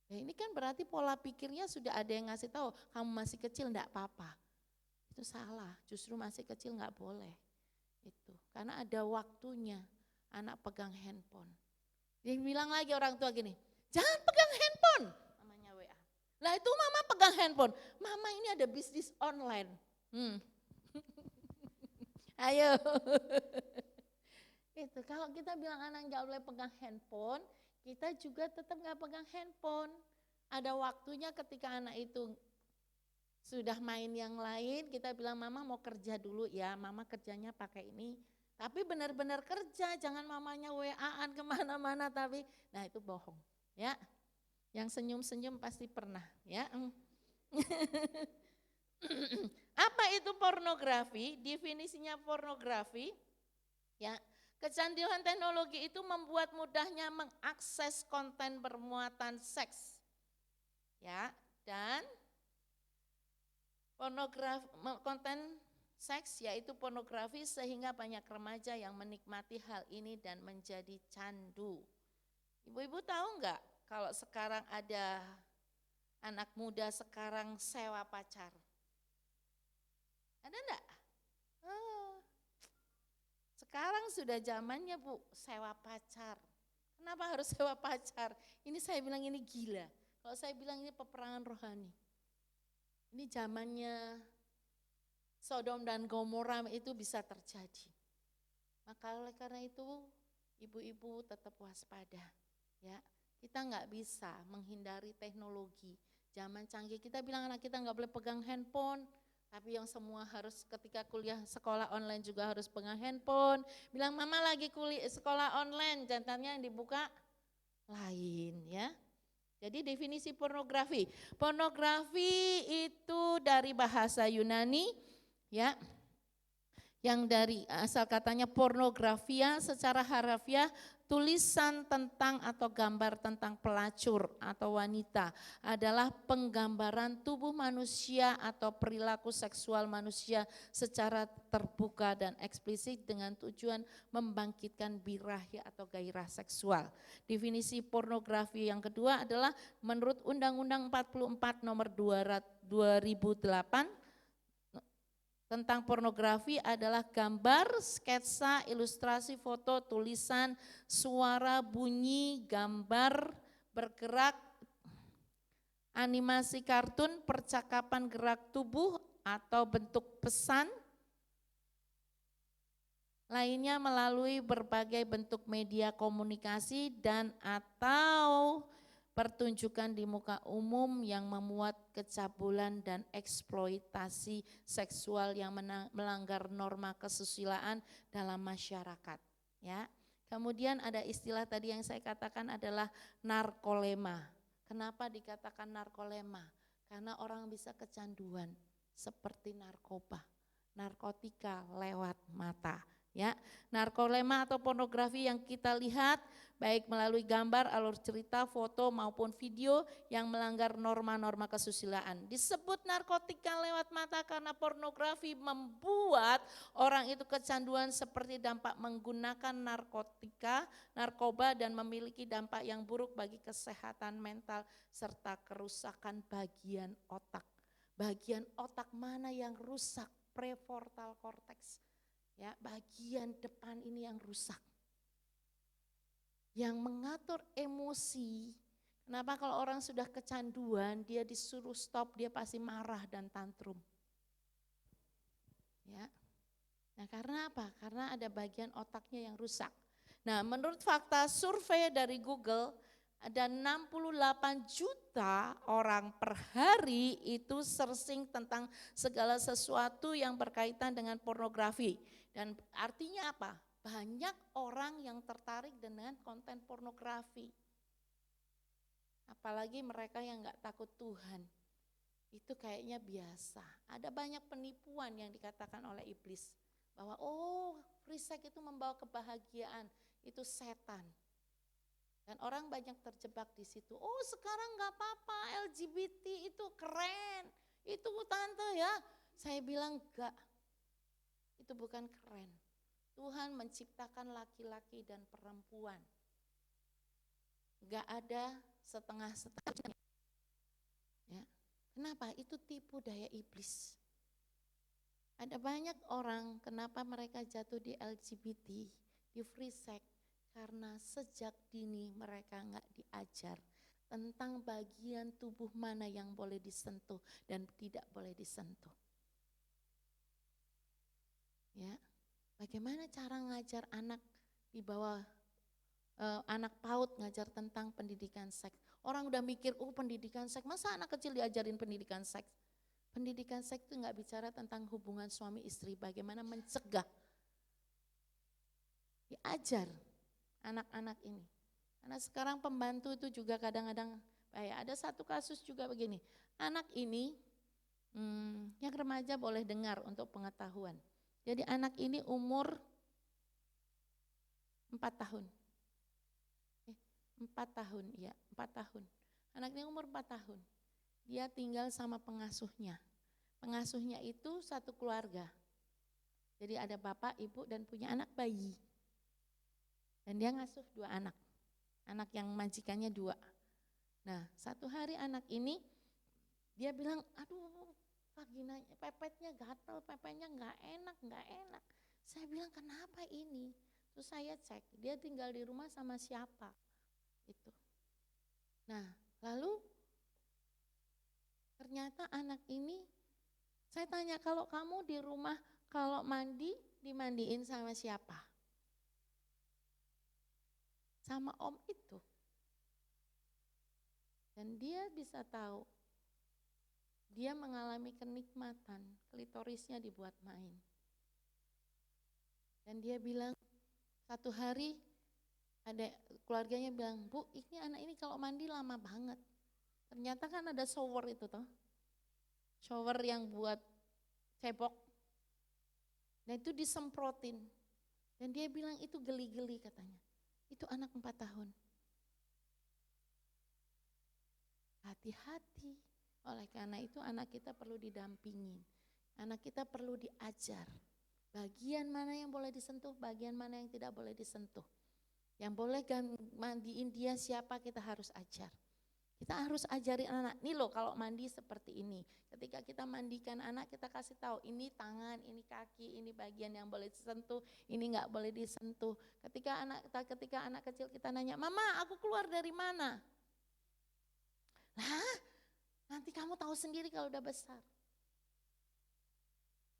Ya ini kan berarti pola pikirnya sudah ada yang ngasih tahu, kamu masih kecil enggak apa-apa. Itu salah, justru masih kecil enggak boleh. Itu karena ada waktunya anak pegang handphone. Dia bilang lagi orang tua gini, jangan pegang handphone. Mamanya WA. Lah itu mama pegang handphone. Mama ini ada bisnis online. Ayo. Itu kalau kita bilang anak enggak boleh pegang handphone, kita juga tetap gak pegang handphone. Ada waktunya ketika anak itu sudah main yang lain, kita bilang mama mau kerja dulu ya, mama kerjanya pakai ini. Tapi benar-benar kerja, jangan mamanya WA-an kemana-mana tapi, nah itu bohong ya. Yang senyum-senyum pasti pernah ya. Apa itu pornografi? Definisinya pornografi ya. Kecanduan teknologi itu membuat mudahnya mengakses konten bermuatan seks. Ya, dan konten seks yaitu pornografi sehingga banyak remaja yang menikmati hal ini dan menjadi candu. Ibu-ibu tahu enggak kalau sekarang ada anak muda sekarang sewa pacar? Ada enggak? Sekarang sudah zamannya Bu, sewa pacar. Kenapa harus sewa pacar? Ini saya bilang ini gila. Kalau saya bilang ini peperangan rohani. Ini zamannya Sodom dan Gomora itu bisa terjadi. Maka oleh karena itu ibu-ibu tetap waspada ya. Kita nggak bisa menghindari teknologi. Zaman canggih kita bilang anak kita nggak boleh pegang handphone. Tapi yang semua harus ketika kuliah sekolah online juga harus pegang handphone. Bilang mama lagi kuliah sekolah online, jantannya yang dibuka lain ya. Jadi definisi pornografi. Pornografi itu dari bahasa Yunani ya. Yang dari asal katanya pornografia secara harafiah tulisan tentang atau gambar tentang pelacur atau wanita adalah penggambaran tubuh manusia atau perilaku seksual manusia secara terbuka dan eksplisit dengan tujuan membangkitkan birahi atau gairah seksual. Definisi pornografi yang kedua adalah menurut Undang-Undang 44 nomor 2008 tentang pornografi adalah gambar, sketsa, ilustrasi, foto, tulisan, suara, bunyi, gambar, bergerak, animasi kartun, percakapan gerak tubuh atau bentuk pesan, lainnya melalui berbagai bentuk media komunikasi dan atau pertunjukan di muka umum yang memuat kecabulan dan eksploitasi seksual yang melanggar norma kesusilaan dalam masyarakat. Ya, kemudian ada istilah tadi yang saya katakan adalah narkolema. Kenapa dikatakan narkolema? Karena orang bisa kecanduan seperti narkoba, narkotika lewat mata. Ya, narkolema atau pornografi yang kita lihat baik melalui gambar, alur cerita, foto maupun video yang melanggar norma-norma kesusilaan. Disebut narkotika lewat mata karena pornografi membuat orang itu kecanduan seperti dampak menggunakan narkotika, narkoba dan memiliki dampak yang buruk bagi kesehatan mental serta kerusakan bagian otak. Bagian otak mana yang rusak? Prefrontal cortex. Ya, bagian depan ini yang rusak. Yang mengatur emosi. Kenapa kalau orang sudah kecanduan, dia disuruh stop, dia pasti marah dan tantrum. Ya. Nah, karena apa? Karena ada bagian otaknya yang rusak. Nah, menurut fakta survei dari Google, ada 68 juta orang per hari itu searching tentang segala sesuatu yang berkaitan dengan pornografi. Dan artinya apa? Banyak orang yang tertarik dengan konten pornografi. Apalagi mereka yang gak takut Tuhan. Itu kayaknya biasa. Ada banyak penipuan yang dikatakan oleh iblis. Bahwa free sex itu membawa kebahagiaan. Itu setan. Dan orang banyak terjebak di situ. Oh sekarang gak apa-apa, LGBT itu keren. Itu tante ya. Saya bilang enggak. Itu bukan keren. Tuhan menciptakan laki-laki dan perempuan. Enggak ada setengah-setengah. Ya. Kenapa? Itu tipu daya iblis. Ada banyak orang kenapa mereka jatuh di LGBT, di free sex. Karena sejak dini mereka enggak diajar tentang bagian tubuh mana yang boleh disentuh dan tidak boleh disentuh. Ya, bagaimana cara ngajar anak di bawah anak PAUD ngajar tentang pendidikan seks? Orang udah mikir, pendidikan seks, masa anak kecil diajarin pendidikan seks? Pendidikan seks itu enggak bicara tentang hubungan suami istri, bagaimana mencegah. Diajar anak-anak ini. Karena sekarang pembantu itu juga kadang-kadang ada satu kasus juga begini. Anak ini yang remaja boleh dengar untuk pengetahuan. Jadi anak ini umur 4 tahun. 4 tahun, ya 4 tahun. Anak ini umur 4 tahun. Dia tinggal sama pengasuhnya. Pengasuhnya itu satu keluarga. Jadi ada bapak, ibu dan punya anak bayi. Dan dia ngasuh 2 anak. Anak yang majikannya 2. Nah, satu hari anak ini dia bilang, aduh vaginanya, pepetnya gatal, pepetnya enggak enak. Saya bilang kenapa ini? Terus saya cek, dia tinggal di rumah sama siapa? Itu. Nah, lalu ternyata anak ini Saya tanya, kalau kamu di rumah, kalau mandi, dimandiin sama siapa? Sama om itu. Dan dia bisa tahu, dia mengalami kenikmatan, klitorisnya dibuat main. Dan dia bilang, satu hari ada keluarganya bilang, Bu, ini anak ini kalau mandi lama banget. Ternyata kan ada shower itu toh, shower yang buat cebok. Nah itu disemprotin. Dan dia bilang itu geli-geli katanya. Itu anak 4 tahun. Hati-hati. Oleh karena itu anak kita perlu didampingin. Anak kita perlu diajar. Bagian mana yang boleh disentuh, bagian mana yang tidak boleh disentuh. Yang boleh mandiin dia siapa kita harus ajar. Kita harus ajarin anak, nih loh kalau mandi seperti ini. Ketika kita mandikan anak kita kasih tahu ini tangan, ini kaki, ini bagian yang boleh disentuh, ini enggak boleh disentuh. Ketika anak kecil kita nanya, "Mama, aku keluar dari mana?" Lah, nanti kamu tahu sendiri kalau udah besar.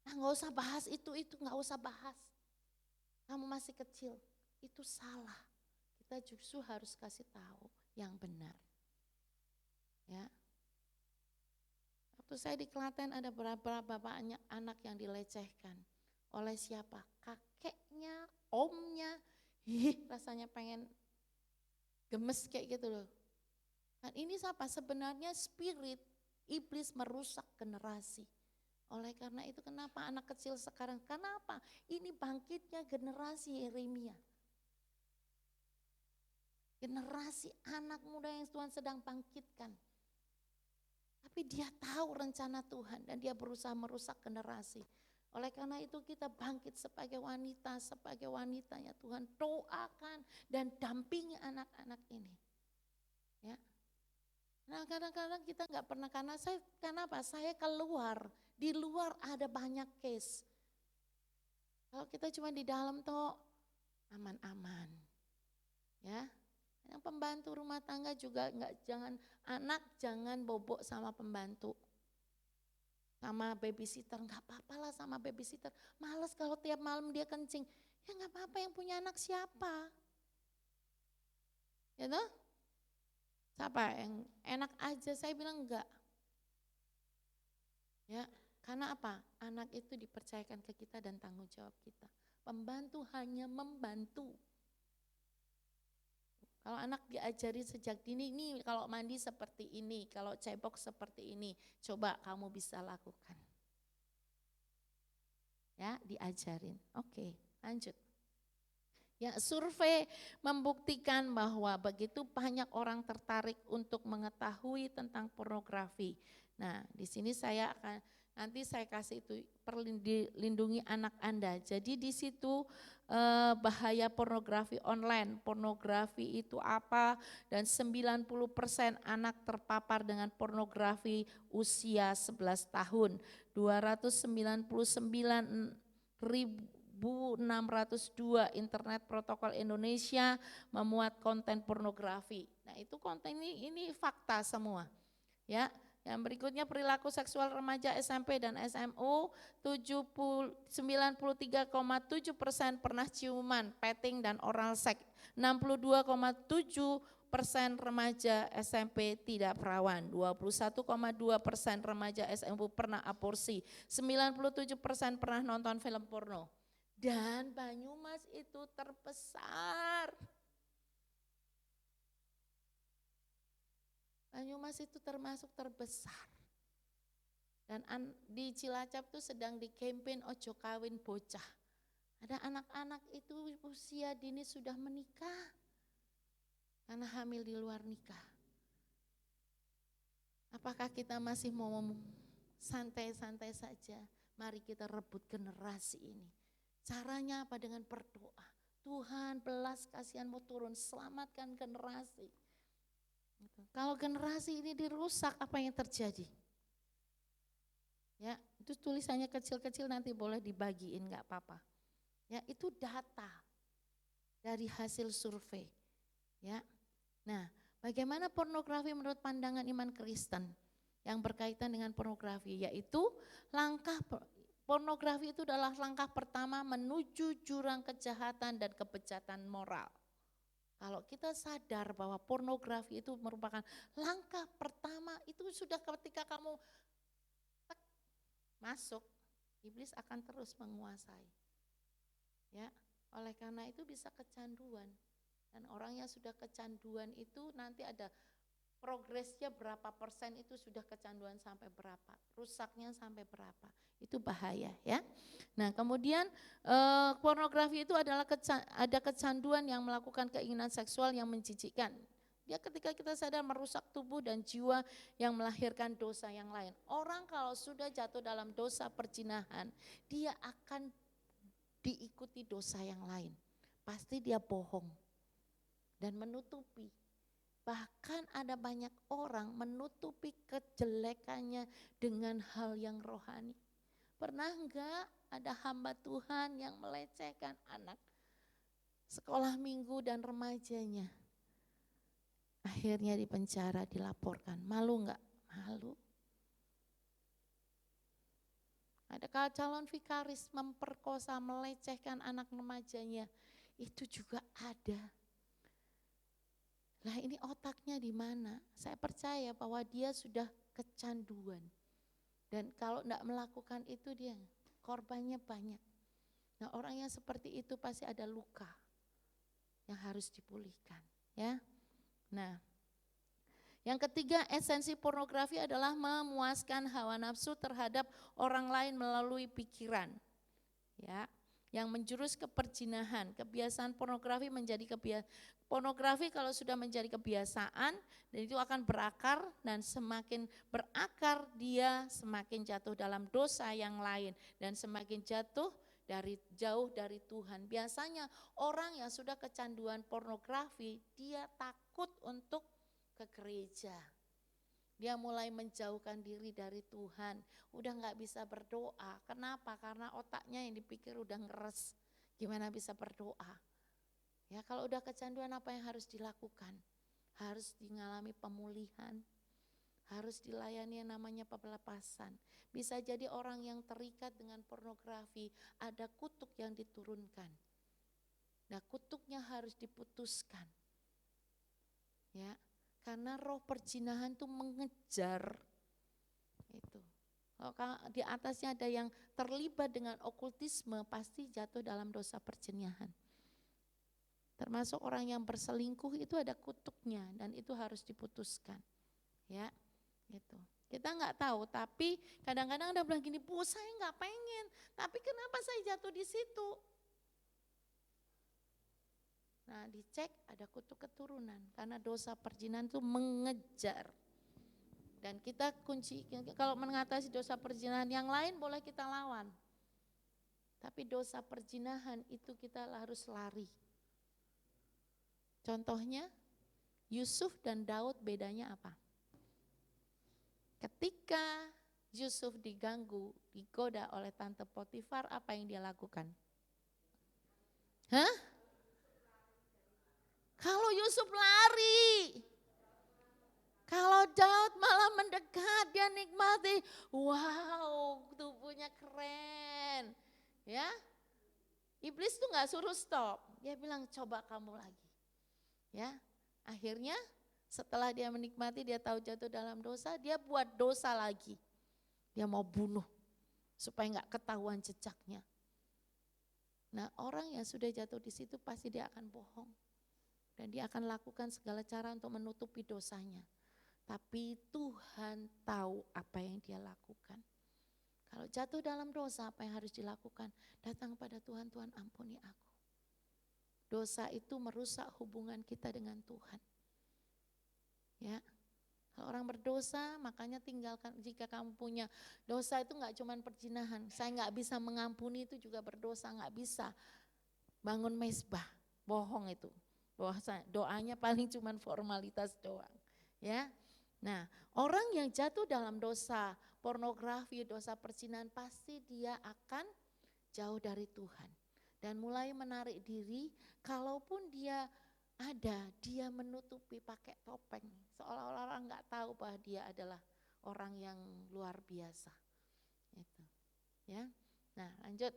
Nah, enggak usah bahas itu enggak usah bahas. Kamu masih kecil, itu salah. Kita justru harus kasih tahu yang benar. Ya, waktu saya di Klaten ada beberapa bapaknya anak yang dilecehkan oleh siapa? Kakeknya, omnya. Rasanya pengen gemes kayak gitu loh. Dan ini siapa? Sebenarnya spirit iblis merusak generasi. Oleh karena itu kenapa anak kecil sekarang? Kenapa? Ini bangkitnya generasi Yeremia. Generasi anak muda yang Tuhan sedang bangkitkan. Tapi dia tahu rencana Tuhan dan dia berusaha merusak generasi. Oleh karena itu kita bangkit sebagai wanitanya Tuhan, doakan dan dampingi anak-anak ini. Ya. Nah kadang-kadang kita nggak pernah, kenapa? Saya keluar, di luar ada banyak case. Kalau kita cuma di dalam toh aman-aman. Ya. Yang pembantu rumah tangga juga jangan bobok sama pembantu. Sama babysitter, enggak apa-apa lah sama babysitter. Males kalau tiap malam dia kencing. Ya enggak apa-apa, yang punya anak siapa? Ya toh? Siapa yang enak aja, saya bilang enggak. Ya, karena apa? Anak itu dipercayakan ke kita dan tanggung jawab kita. Pembantu hanya membantu. Kalau anak diajari sejak dini, nih kalau mandi seperti ini, kalau cebok seperti ini, coba kamu bisa lakukan. Ya, diajarin. Oke, lanjut. Ya, survei membuktikan bahwa begitu banyak orang tertarik untuk mengetahui tentang pornografi. Nah, di sini nanti saya kasih itu lindungi anak Anda. Jadi di situ bahaya pornografi online. Pornografi itu apa? Dan 90% anak terpapar dengan pornografi usia 11 tahun. 299.602 Internet Protokol Indonesia memuat konten pornografi. Nah, itu konten ini fakta semua. Ya. Yang berikutnya perilaku seksual remaja SMP dan SMU, 93,7% pernah ciuman, petting dan oral seks. 62,7% remaja SMP tidak perawan, 21,2% remaja SMU pernah aborsi, 97% pernah nonton film porno. Dan Banyumas itu terbesar. Banyumas itu termasuk terbesar. Dan di Cilacap itu sedang di campaign ojo kawin bocah. Ada anak-anak itu usia dini sudah menikah karena hamil di luar nikah. Apakah kita masih mau santai-santai saja? Mari kita rebut generasi ini. Caranya apa? Dengan berdoa. Tuhan belas kasihan-Mu turun, selamatkan generasi. Kalau generasi ini dirusak, apa yang terjadi? Ya, itu tulisannya kecil-kecil, nanti boleh dibagiin, enggak apa-apa. Ya, itu data dari hasil survei. Ya. Nah, bagaimana pornografi menurut pandangan iman Kristen? yang berkaitan dengan pornografi, yaitu pornografi itu adalah langkah pertama menuju jurang kejahatan dan kebejatan moral. Kalau kita sadar bahwa pornografi itu merupakan langkah pertama, itu sudah ketika kamu masuk, iblis akan terus menguasai. Ya, oleh karena itu bisa kecanduan. Dan orang yang sudah kecanduan itu nanti ada progresnya berapa persen, itu sudah kecanduan sampai berapa, rusaknya sampai berapa, itu bahaya ya. Nah kemudian pornografi itu adalah ada kecanduan yang melakukan keinginan seksual yang menjijikkan. Dia ketika kita sadar merusak tubuh dan jiwa yang melahirkan dosa yang lain. Orang kalau sudah jatuh dalam dosa perzinahan, dia akan diikuti dosa yang lain. Pasti dia bohong dan menutupi. Bahkan ada banyak orang menutupi kejelekannya dengan hal yang rohani. Pernah enggak ada hamba Tuhan yang melecehkan anak sekolah minggu dan remajanya? Akhirnya dipenjara, dilaporkan. Malu enggak? Malu. Ada calon vikaris memperkosa, melecehkan anak remajanya. Itu juga ada. Lah ini otaknya di mana? Saya percaya bahwa dia sudah kecanduan. Dan kalau tidak melakukan itu dia korbannya banyak. Nah orang yang seperti itu pasti ada luka yang harus dipulihkan. Ya. Nah yang ketiga, esensi pornografi adalah memuaskan hawa nafsu terhadap orang lain melalui pikiran. Ya. Yang menjurus ke perzinahan. Kebiasaan pornografi menjadi pornografi kalau sudah menjadi kebiasaan dan itu akan berakar, dan semakin berakar dia semakin jatuh dalam dosa yang lain dan semakin jauh dari Tuhan. Biasanya orang yang sudah kecanduan pornografi dia takut untuk ke gereja. Dia mulai menjauhkan diri dari Tuhan, udah gak bisa berdoa. Kenapa? Karena otaknya yang dipikir udah ngeres, gimana bisa berdoa. Ya kalau udah kecanduan apa yang harus dilakukan? Harus mengalami pemulihan, harus dilayani yang namanya pelepasan. Bisa jadi orang yang terikat dengan pornografi, ada kutuk yang diturunkan. Nah kutuknya harus diputuskan. Ya. Karena roh perzinahan itu mengejar itu. Kalau di atasnya ada yang terlibat dengan okultisme, pasti jatuh dalam dosa perzinahan. Termasuk orang yang berselingkuh itu ada kutuknya dan itu harus diputuskan. Ya, gitu. Kita nggak tahu, tapi kadang-kadang ada bilang gini, Bu saya nggak pengen, tapi kenapa saya jatuh di situ? Nah dicek ada kutuk keturunan karena dosa perzinahan itu mengejar. Dan kita kunci, kalau mengatasi dosa perzinahan yang lain boleh kita lawan. Tapi dosa perzinahan itu kita harus lari. Contohnya Yusuf dan Daud bedanya apa? Ketika Yusuf diganggu, digoda oleh tante Potifar, apa yang dia lakukan? Hah? Kalau Yusuf lari, kalau Daud malah mendekat, dia nikmati, wow tubuhnya keren. Ya, iblis tuh gak suruh stop, dia bilang coba kamu lagi. Ya, akhirnya setelah dia menikmati, dia tahu jatuh dalam dosa, dia buat dosa lagi. Dia mau bunuh supaya gak ketahuan jejaknya. Nah orang yang sudah jatuh di situ pasti dia akan bohong. Dan dia akan lakukan segala cara untuk menutupi dosanya. Tapi Tuhan tahu apa yang dia lakukan. Kalau jatuh dalam dosa, apa yang harus dilakukan? Datang pada Tuhan, Tuhan ampuni aku. Dosa itu merusak hubungan kita dengan Tuhan. Ya, kalau orang berdosa, makanya tinggalkan. Jika kamu punya dosa itu nggak cuma perzinahan. Saya nggak bisa mengampuni itu juga berdosa, nggak bisa bangun mezbah, bohong itu. Doanya paling cuma formalitas doang, ya. Nah, orang yang jatuh dalam dosa pornografi, dosa perzinahan, pasti dia akan jauh dari Tuhan dan mulai menarik diri. Kalaupun dia ada, dia menutupi pakai topeng, seolah-olah orang nggak tahu bahwa dia adalah orang yang luar biasa. Itu, ya. Nah, lanjut.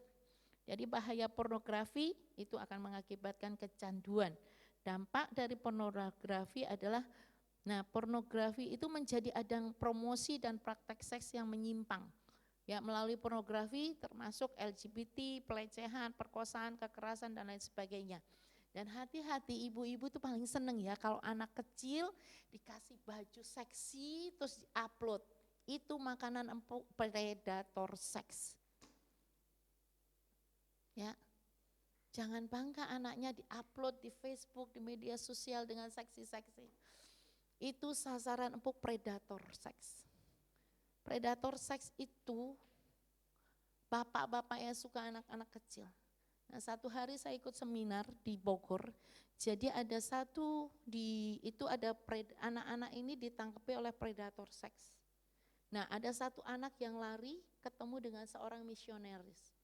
Jadi bahaya pornografi itu akan mengakibatkan kecanduan. Dampak dari pornografi adalah, nah pornografi itu menjadi ajang promosi dan praktek seks yang menyimpang. Ya, melalui pornografi termasuk LGBT, pelecehan, perkosaan, kekerasan dan lain sebagainya. Dan hati-hati, ibu-ibu tuh paling seneng ya kalau anak kecil dikasih baju seksi terus di-upload. Itu makanan empuk predator seks. Ya. Jangan bangga anaknya di-upload di Facebook, di media sosial dengan seksi-seksi. Itu sasaran empuk predator seks. Predator seks itu bapak-bapak yang suka anak-anak kecil. Nah, satu hari saya ikut seminar di Bogor. Jadi ada anak-anak ini ditangkapi oleh predator seks. Nah, ada satu anak yang lari ketemu dengan seorang misionaris.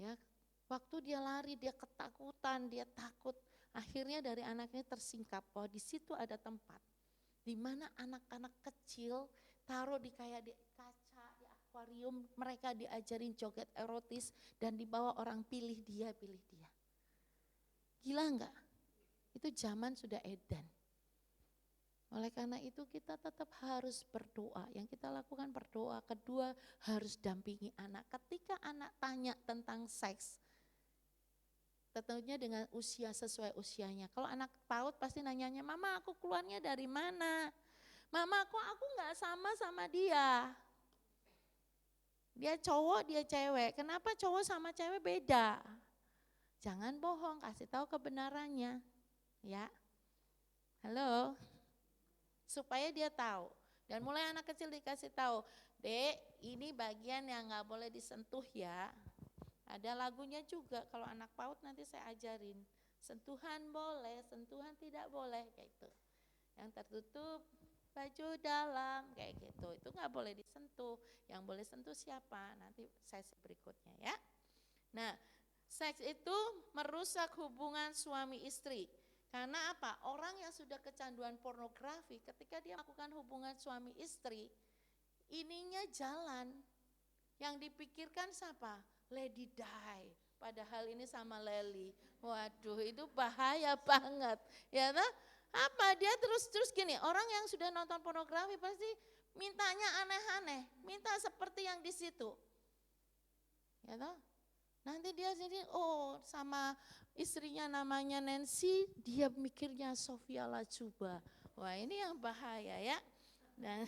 Ya, waktu dia lari dia ketakutan, dia takut. Akhirnya dari anaknya tersingkap bahwa di situ ada tempat di mana anak-anak kecil taruh di kayak di kaca, di akuarium, mereka diajarin joget erotis dan dibawa orang pilih dia. Gila enggak? Itu zaman sudah edan. Oleh karena itu kita tetap harus berdoa. Yang kita lakukan berdoa. Kedua, harus dampingi anak. Ketika anak tanya tentang seks, tentunya dengan usia sesuai usianya. Kalau anak PAUD pasti nanyanya, mama aku keluarnya dari mana? Mama kok aku enggak sama dia. Dia cowok, dia cewek. Kenapa cowok sama cewek beda? Jangan bohong, kasih tahu kebenarannya. Ya. Halo. Supaya dia tahu. Dan mulai anak kecil dikasih tahu, Dek, ini bagian yang enggak boleh disentuh ya. Ada lagunya juga, kalau anak PAUD nanti saya ajarin. Sentuhan boleh, sentuhan tidak boleh, kayak gitu. Yang tertutup baju dalam, kayak gitu. Itu enggak boleh disentuh. Yang boleh sentuh siapa? Nanti sesi berikutnya ya. Nah, seks itu merusak hubungan suami istri. Karena apa? Orang yang sudah kecanduan pornografi, ketika dia melakukan hubungan suami istri, ininya jalan. Yang dipikirkan siapa? Lady Di. Padahal ini sama Lely. Waduh, itu bahaya banget. Ya toh? Apa? Dia terus gini, orang yang sudah nonton pornografi pasti mintanya aneh-aneh, minta seperti yang di situ. Ya toh? Nanti dia jadi sama istrinya namanya Nancy, dia mikirnya Sofia Lajuba. Wah, ini yang bahaya ya. Dan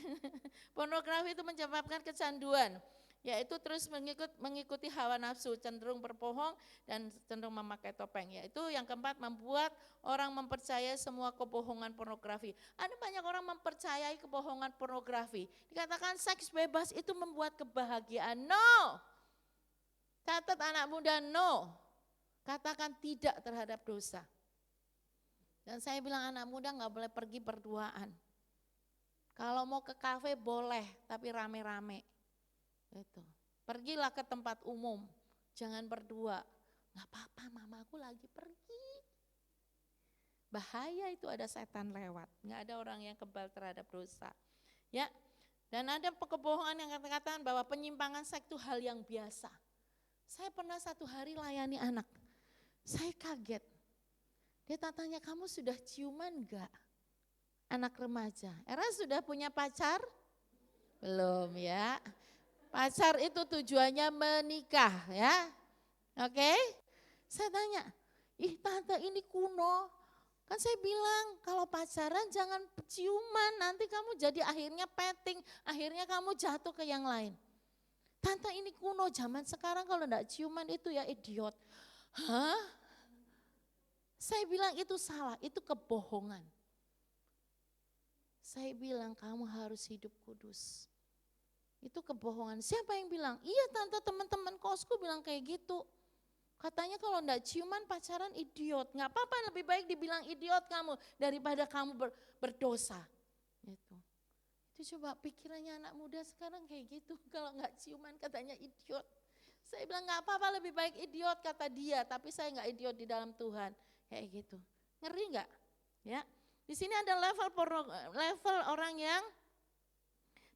pornografi itu menyebabkan kecanduan, yaitu terus mengikuti hawa nafsu, cenderung berbohong dan cenderung memakai topeng. Yaitu yang keempat, membuat orang mempercayai semua kebohongan pornografi. Ada banyak orang mempercayai kebohongan pornografi. Dikatakan seks bebas itu membuat kebahagiaan. No. Catat anak muda, no. Katakan tidak terhadap dosa. Dan saya bilang anak muda enggak boleh pergi berduaan. Kalau mau ke kafe boleh, tapi rame-rame. Gitu. Pergilah ke tempat umum, jangan berdua. Enggak apa-apa, mamaku lagi pergi. Bahaya, itu ada setan lewat. Enggak ada orang yang kebal terhadap dosa. Ya. Dan ada kebohongan yang katakan bahwa penyimpangan seks itu hal yang biasa. Saya pernah satu hari layani anak. Saya kaget. Dia tanya, kamu sudah ciuman enggak? Anak remaja. Era sudah punya pacar? Belum ya. Pacar itu tujuannya menikah ya. Oke? Saya tanya, tante ini kuno. Kan saya bilang kalau pacaran jangan ciuman, nanti kamu jadi akhirnya petting, akhirnya kamu jatuh ke yang lain. Tante ini kuno, zaman sekarang kalau enggak ciuman itu ya idiot. Hah? Saya bilang itu salah, itu kebohongan. Saya bilang kamu harus hidup kudus. Itu kebohongan. Siapa yang bilang? Iya tante, teman-teman kosku bilang kayak gitu. Katanya kalau enggak ciuman pacaran idiot. Enggak apa-apa, lebih baik dibilang idiot kamu daripada kamu berdosa. Gitu. Itu coba pikirannya anak muda sekarang kayak gitu. Kalau enggak ciuman katanya idiot. Saya bilang enggak apa-apa, lebih baik idiot kata dia. Tapi saya enggak idiot di dalam Tuhan. Kayak gitu. Ngeri enggak? Ya. Di sini ada level orang yang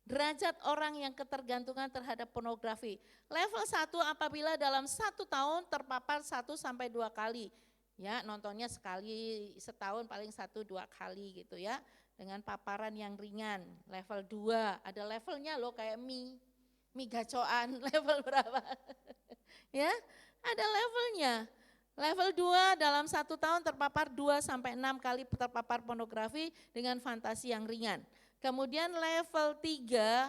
Derajat orang yang ketergantungan terhadap pornografi. Level 1 apabila dalam 1 tahun terpapar 1 sampai 2 kali. Ya, nontonnya sekali setahun paling 1-2 kali gitu ya. Dengan paparan yang ringan. Level 2, ada levelnya loh kayak mie gacoan, level berapa? Ya, ada levelnya. Level 2 dalam 1 tahun terpapar 2 sampai 6 kali terpapar pornografi dengan fantasi yang ringan. Kemudian level 3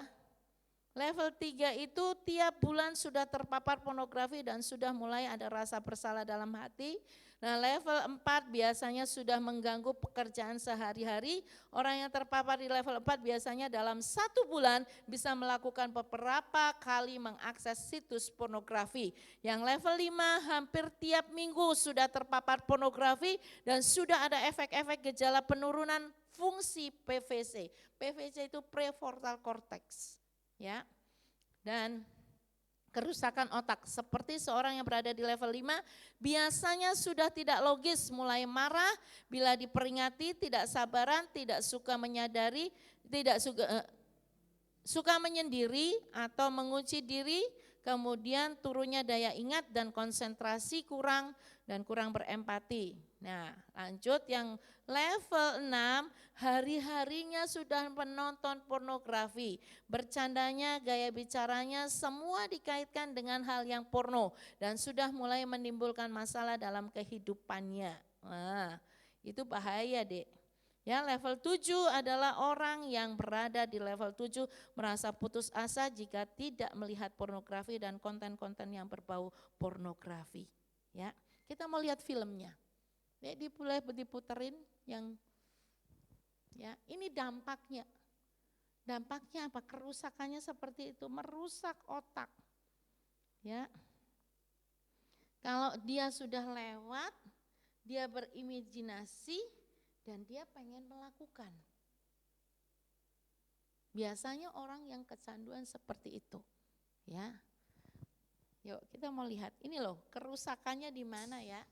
itu tiap bulan sudah terpapar pornografi dan sudah mulai ada rasa bersalah dalam hati. Nah, level 4 biasanya sudah mengganggu pekerjaan sehari-hari. Orang yang terpapar di level 4 biasanya dalam 1 bulan bisa melakukan beberapa kali mengakses situs pornografi. Yang level 5 hampir tiap minggu sudah terpapar pornografi dan sudah ada efek-efek gejala penurunan fungsi PVC. PVC itu prefrontal cortex, ya. Dan kerusakan otak seperti seorang yang berada di level 5 biasanya sudah tidak logis, mulai marah bila diperingati, tidak sabaran, tidak suka menyadari, tidak suka menyendiri atau mengunci diri, kemudian turunnya daya ingat dan konsentrasi kurang dan kurang berempati. Nah, lanjut yang level 6, hari-harinya sudah menonton pornografi. Bercandanya, gaya bicaranya semua dikaitkan dengan hal yang porno dan sudah mulai menimbulkan masalah dalam kehidupannya. Nah, itu bahaya, Dek. Ya, level 7 adalah orang yang berada di level 7 merasa putus asa jika tidak melihat pornografi dan konten-konten yang berbau pornografi. Ya, kita mau lihat filmnya. Boleh diputerin yang ya, ini dampaknya. Dampaknya apa? Kerusakannya seperti itu, merusak otak. Ya. Kalau dia sudah lewat, dia berimajinasi dan dia pengen melakukan. Biasanya orang yang kecanduan seperti itu. Ya. Yuk, kita mau lihat. Ini loh, kerusakannya di mana ya?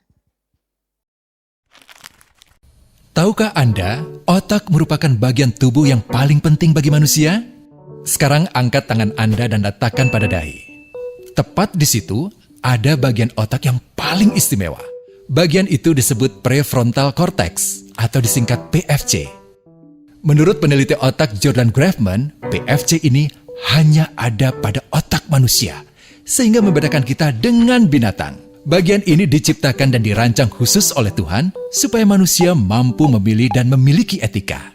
Tahukah Anda, otak merupakan bagian tubuh yang paling penting bagi manusia? Sekarang angkat tangan Anda dan letakkan pada dahi. Tepat di situ, ada bagian otak yang paling istimewa. Bagian itu disebut prefrontal cortex atau disingkat PFC. Menurut peneliti otak Jordan Grafman, PFC ini hanya ada pada otak manusia, sehingga membedakan kita dengan binatang. Bagian ini diciptakan dan dirancang khusus oleh Tuhan supaya manusia mampu memilih dan memiliki etika.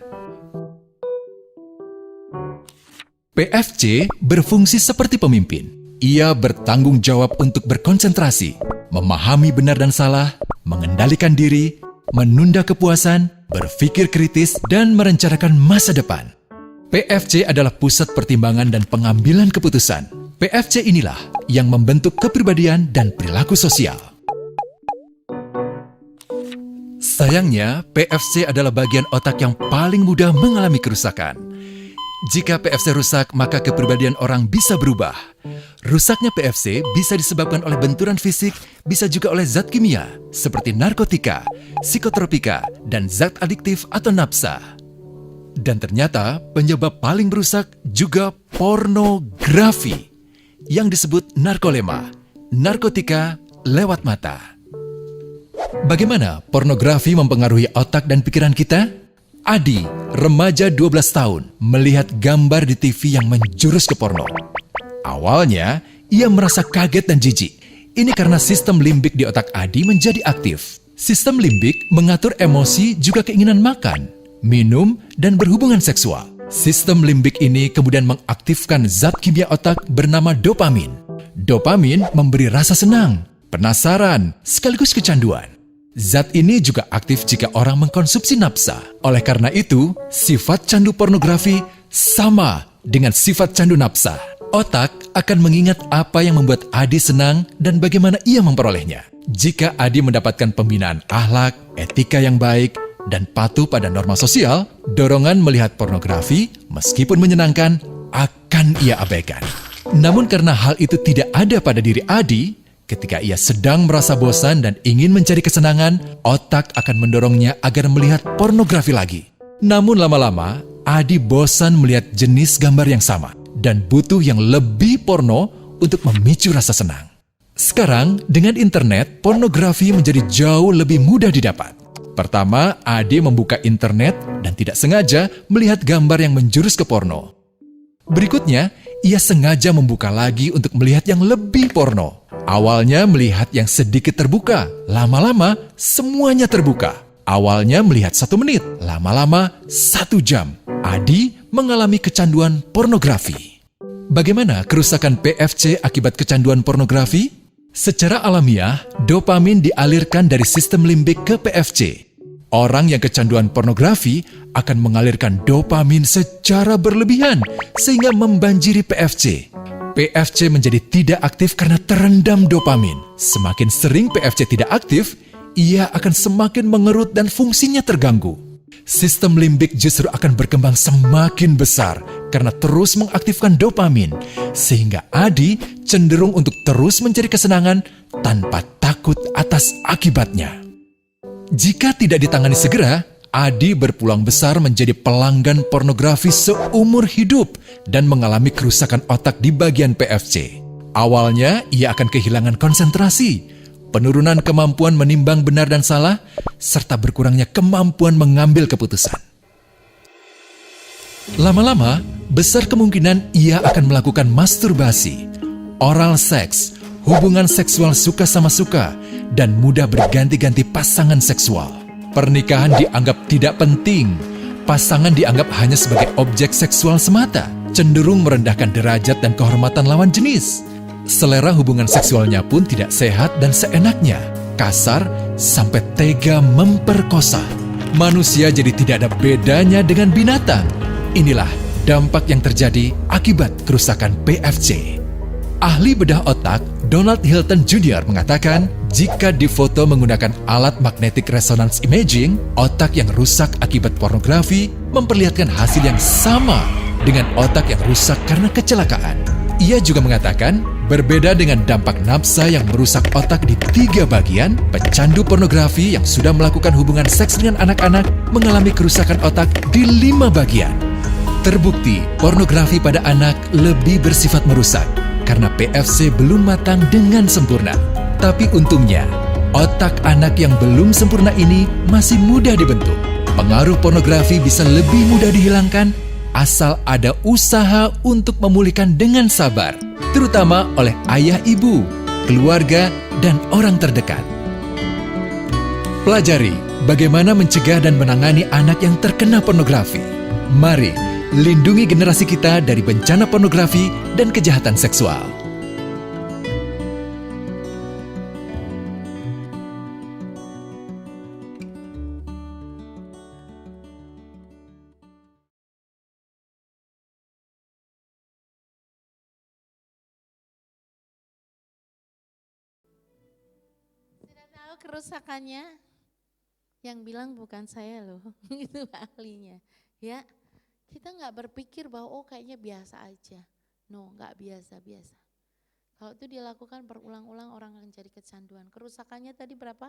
PFC berfungsi seperti pemimpin. Ia bertanggung jawab untuk berkonsentrasi, memahami benar dan salah, mengendalikan diri, menunda kepuasan, berpikir kritis, dan merencanakan masa depan. PFC adalah pusat pertimbangan dan pengambilan keputusan. PFC inilah yang membentuk kepribadian dan perilaku sosial. Sayangnya, PFC adalah bagian otak yang paling mudah mengalami kerusakan. Jika PFC rusak, maka kepribadian orang bisa berubah. Rusaknya PFC bisa disebabkan oleh benturan fisik, bisa juga oleh zat kimia, seperti narkotika, psikotropika, dan zat adiktif atau nafsa. Dan ternyata penyebab paling merusak juga pornografi, yang disebut narkolema, narkotika lewat mata. Bagaimana pornografi mempengaruhi otak dan pikiran kita? Adi, remaja 12 tahun, melihat gambar di TV yang menjurus ke porno. Awalnya, ia merasa kaget dan jijik. Ini karena sistem limbik di otak Adi menjadi aktif. Sistem limbik mengatur emosi juga keinginan makan, minum, dan berhubungan seksual. Sistem limbik ini kemudian mengaktifkan zat kimia otak bernama dopamin. Dopamin memberi rasa senang, penasaran, sekaligus kecanduan. Zat ini juga aktif jika orang mengkonsumsi nafsa. Oleh karena itu, sifat candu pornografi sama dengan sifat candu nafsa. Otak akan mengingat apa yang membuat Adi senang dan bagaimana ia memperolehnya. Jika Adi mendapatkan pembinaan akhlak, etika yang baik, dan patuh pada norma sosial, dorongan melihat pornografi meskipun menyenangkan akan ia abaikan. Namun karena hal itu tidak ada pada diri Adi, ketika ia sedang merasa bosan dan ingin mencari kesenangan, otak akan mendorongnya agar melihat pornografi lagi. Namun lama-lama, Adi bosan melihat jenis gambar yang sama dan butuh yang lebih porno untuk memicu rasa senang. Sekarang, dengan internet, pornografi menjadi jauh lebih mudah didapat. Pertama, Adi membuka internet dan tidak sengaja melihat gambar yang menjurus ke porno. Berikutnya, ia sengaja membuka lagi untuk melihat yang lebih porno. Awalnya melihat yang sedikit terbuka, lama-lama semuanya terbuka. Awalnya melihat 1 menit, lama-lama 1 jam. Adi mengalami kecanduan pornografi. Bagaimana kerusakan PFC akibat kecanduan pornografi? Secara alamiah, dopamin dialirkan dari sistem limbik ke PFC. Orang yang kecanduan pornografi akan mengalirkan dopamin secara berlebihan sehingga membanjiri PFC. PFC menjadi tidak aktif karena terendam dopamin. Semakin sering PFC tidak aktif, ia akan semakin mengerut dan fungsinya terganggu. Sistem limbik justru akan berkembang semakin besar karena terus mengaktifkan dopamin, sehingga Adi cenderung untuk terus mencari kesenangan tanpa takut atas akibatnya. Jika tidak ditangani segera, Adi berpeluang besar menjadi pelanggan pornografi seumur hidup dan mengalami kerusakan otak di bagian PFC. Awalnya, ia akan kehilangan konsentrasi, penurunan kemampuan menimbang benar dan salah, serta berkurangnya kemampuan mengambil keputusan. Lama-lama, besar kemungkinan ia akan melakukan masturbasi, oral seks, hubungan seksual suka sama suka, dan mudah berganti-ganti pasangan seksual. Pernikahan dianggap tidak penting, pasangan dianggap hanya sebagai objek seksual semata, cenderung merendahkan derajat dan kehormatan lawan jenis. Selera hubungan seksualnya pun tidak sehat dan seenaknya, kasar sampai tega memperkosa. Manusia jadi tidak ada bedanya dengan binatang. Inilah dampak yang terjadi akibat kerusakan PFC. Ahli bedah otak Donald Hilton Jr. mengatakan, jika difoto menggunakan alat magnetic resonance imaging, otak yang rusak akibat pornografi memperlihatkan hasil yang sama dengan otak yang rusak karena kecelakaan. Ia juga mengatakan, berbeda dengan dampak nafsa yang merusak otak di 3 bagian, pecandu pornografi yang sudah melakukan hubungan seks dengan anak-anak mengalami kerusakan otak di 5 bagian. Terbukti, pornografi pada anak lebih bersifat merusak karena PFC belum matang dengan sempurna. Tapi untungnya, otak anak yang belum sempurna ini masih mudah dibentuk. Pengaruh pornografi bisa lebih mudah dihilangkan asal ada usaha untuk memulihkan dengan sabar, terutama oleh ayah ibu, keluarga, dan orang terdekat. Pelajari bagaimana mencegah dan menangani anak yang terkena pornografi. Mari lindungi generasi kita dari bencana pornografi dan kejahatan seksual. Sudah tahu kerusakannya? Yang bilang bukan saya loh, itu ahlinya. Ya, kita nggak berpikir bahwa oh kayaknya biasa aja. No, nggak biasa-biasa. Kalau itu dilakukan berulang-ulang orang akan jadi kecanduan. Kerusakannya tadi berapa?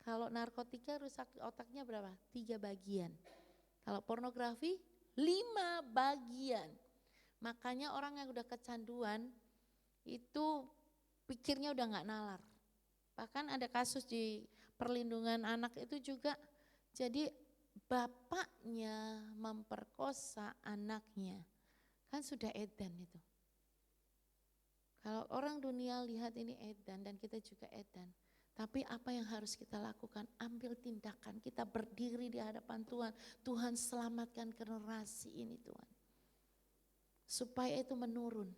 Kalau narkotika rusak otaknya berapa? 3 bagian. Kalau pornografi 5 bagian. Makanya orang yang udah kecanduan itu pikirnya udah nggak nalar. Bahkan ada kasus di perlindungan anak itu juga, jadi bapaknya memperkosa anaknya, kan sudah edan itu. Kalau orang dunia lihat ini edan dan kita juga edan, tapi apa yang harus kita lakukan? Ambil tindakan, kita berdiri di hadapan Tuhan. Tuhan selamatkan generasi ini Tuhan, supaya itu menurun.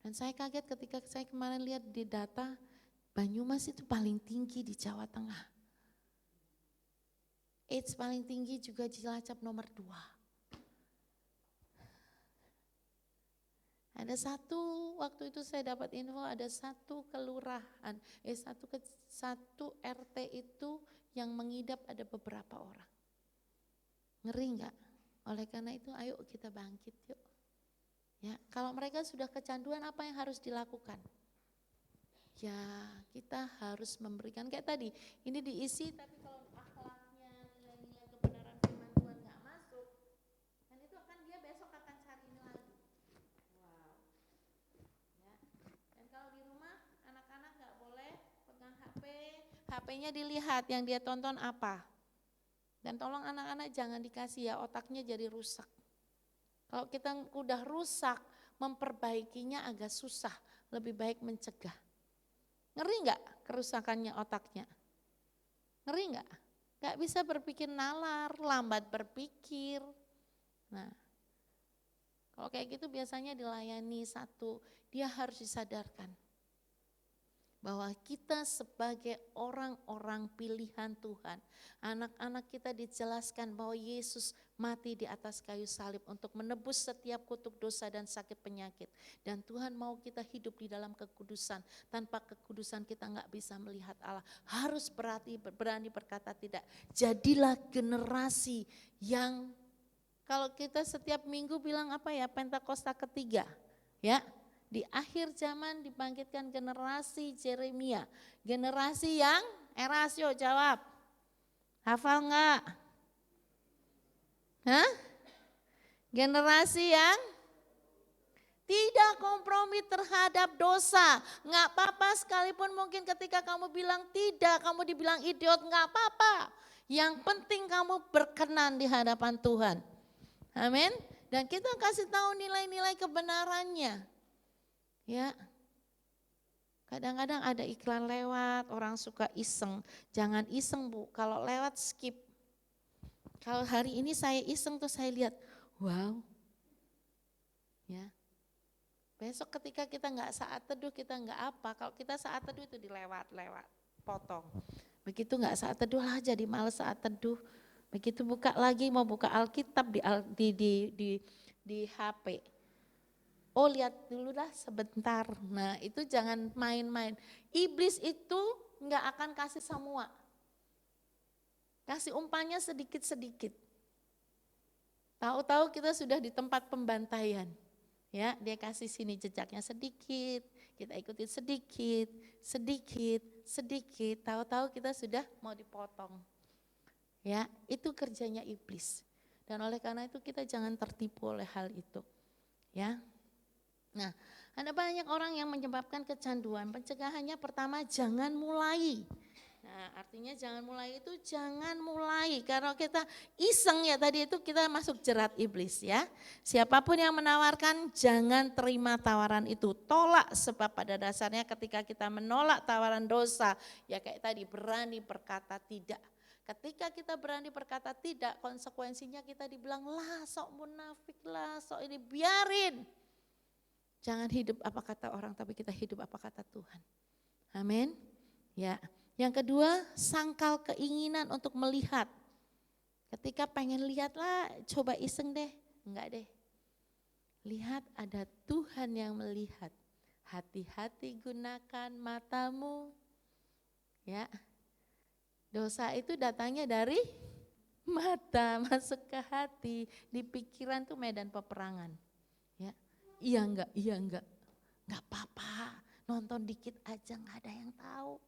Dan saya kaget ketika saya kemarin lihat di data, Banyumas itu paling tinggi di Jawa Tengah. AIDS paling tinggi juga Cilacap nomor 2. Ada satu, waktu itu saya dapat info ada satu kelurahan, satu RT itu yang mengidap ada beberapa orang. Ngeri enggak? Oleh karena itu ayo kita bangkit yuk. Ya, kalau mereka sudah kecanduan apa yang harus dilakukan? Ya kita harus memberikan kayak tadi, ini diisi tapi kalau akhlaknya, nilai-nilai kebenaran firman Tuhan gak masuk, HP-nya dilihat, yang dia tonton apa. Dan tolong anak-anak jangan dikasih ya, otaknya jadi rusak. Kalau kita udah rusak, memperbaikinya agak susah, lebih baik mencegah. Ngeri nggak kerusakannya otaknya? Ngeri nggak? Nggak bisa berpikir nalar, lambat berpikir. Nah, kalau kayak gitu biasanya dilayani satu, dia harus disadarkan bahwa kita sebagai orang-orang pilihan Tuhan, anak-anak kita dijelaskan bahwa Yesus mati di atas kayu salib untuk menebus setiap kutuk dosa dan sakit penyakit. Dan Tuhan mau kita hidup di dalam kekudusan. Tanpa kekudusan kita nggak bisa melihat Allah. Harus berani berkata tidak. Jadilah generasi yang, kalau kita setiap minggu bilang apa ya, Pentakosta ketiga, ya. Di akhir zaman dibangkitkan generasi Yeremia. Generasi yang, Erasio jawab. Hafal enggak? Hah? Generasi yang tidak kompromi terhadap dosa. Enggak apa-apa sekalipun mungkin ketika kamu bilang tidak, kamu dibilang idiot, enggak apa-apa. Yang penting kamu berkenan di hadapan Tuhan. Amin. Dan kita kasih tahu nilai-nilai kebenarannya. Ya, kadang-kadang ada iklan lewat, orang suka iseng. Jangan iseng Bu, kalau lewat skip. Kalau hari ini saya iseng tuh saya lihat, wow. Ya, besok ketika kita nggak saat teduh, kita nggak apa. Kalau kita saat teduh itu dilewat-lewat, potong. Begitu nggak saat teduh lah jadi males saat teduh. Begitu buka lagi mau buka Alkitab di HP. Oh lihat dulu lah sebentar. Nah itu jangan main-main. Iblis itu nggak akan kasih semua. Kasih umpannya sedikit-sedikit. Tahu-tahu kita sudah di tempat pembantaian. Ya, dia kasih sini jejaknya sedikit, kita ikutin sedikit, sedikit. Tahu-tahu kita sudah mau dipotong. Ya, itu kerjanya iblis. Dan oleh karena itu kita jangan tertipu oleh hal itu. Ya. Nah, ada banyak orang yang menyebabkan kecanduan. Pencegahannya pertama jangan mulai. Nah, artinya jangan mulai itu jangan mulai. Karena kita iseng ya tadi itu kita masuk jerat iblis ya. Siapapun yang menawarkan jangan terima tawaran itu. Tolak sebab pada dasarnya ketika kita menolak tawaran dosa ya kayak tadi berani berkata tidak. Ketika kita berani berkata tidak konsekuensinya kita dibilang lah sok munafik lah sok ini biarin. Jangan hidup apa kata orang tapi kita hidup apa kata Tuhan. Amin. Ya. Yang kedua, sangkal keinginan untuk melihat. Ketika pengen lihat lah, coba iseng deh. Enggak deh. Lihat ada Tuhan yang melihat. Hati-hati gunakan matamu. Ya. Dosa itu datangnya dari mata, masuk ke hati. Di pikiran tuh medan peperangan. Ya. Iya enggak. Enggak apa-apa, nonton dikit aja enggak ada yang tahu.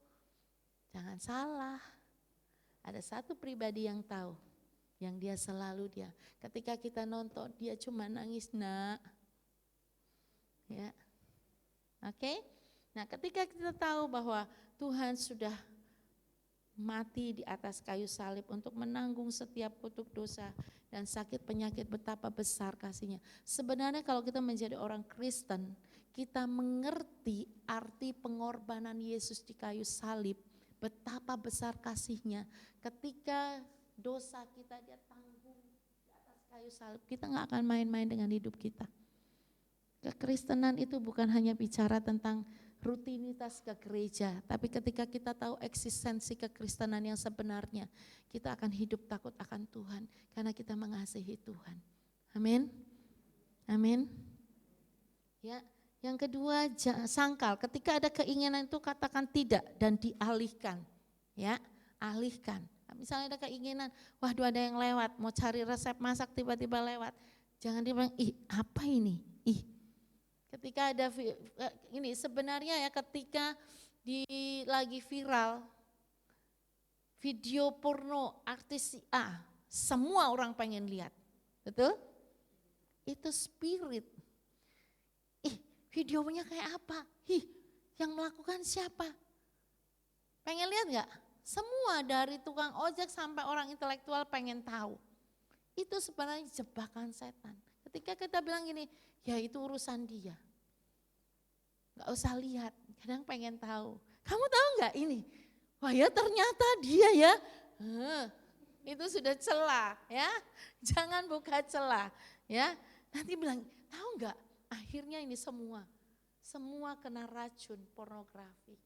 Jangan salah, ada satu pribadi yang tahu, yang dia selalu dia. Ketika kita nonton dia cuma nangis nak. Ya, oke. Nah ketika kita tahu bahwa Tuhan sudah mati di atas kayu salib untuk menanggung setiap kutuk dosa dan sakit penyakit betapa besar kasihnya. Sebenarnya kalau kita menjadi orang Kristen, kita mengerti arti pengorbanan Yesus di kayu salib, betapa besar kasihnya. Ketika dosa kita dia tanggung di atas kayu salib, kita gak akan main-main dengan hidup kita. Kekristenan itu bukan hanya bicara tentang rutinitas ke gereja, tapi ketika kita tahu eksistensi kekristenan yang sebenarnya, kita akan hidup takut akan Tuhan karena kita mengasihi Tuhan. Amin. Amin. Ya, yang kedua sangkal. Ketika ada keinginan itu katakan tidak dan dialihkan. Ya, alihkan. Misalnya ada keinginan, waduh ada yang lewat, mau cari resep masak tiba-tiba lewat. Jangan dibilang, ih apa ini? Ih. Ketika ada ini sebenarnya ya ketika lagi viral video porno artis A, semua orang pengen lihat, betul? Itu spirit. Ih, videonya kayak apa? Yang melakukan siapa? Pengen lihat nggak? Semua dari tukang ojek sampai orang intelektual pengen tahu. Itu sebenarnya jebakan setan. Ketika kita bilang gini, ya itu urusan dia. Gak usah lihat, kadang pengen tahu. Kamu tahu gak ini? Wah ya ternyata dia ya. Itu sudah celah ya. Jangan buka celah ya. Nanti bilang, tahu gak? Akhirnya ini semua kena racun pornografi.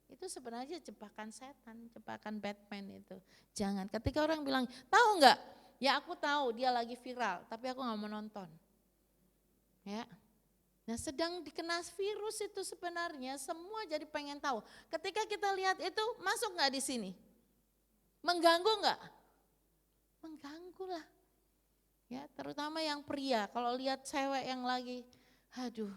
Itu sebenarnya jebakan setan, jebakan Batman itu. Jangan, ketika orang bilang, tahu nggak? Ya aku tahu dia lagi viral, tapi aku nggak mau nonton. Ya, nah sedang dikena virus itu sebenarnya semua jadi pengen tahu. Ketika kita lihat itu masuk nggak di sini? Mengganggu nggak? Mengganggu lah. Ya, terutama yang pria, kalau lihat cewek yang lagi, aduh,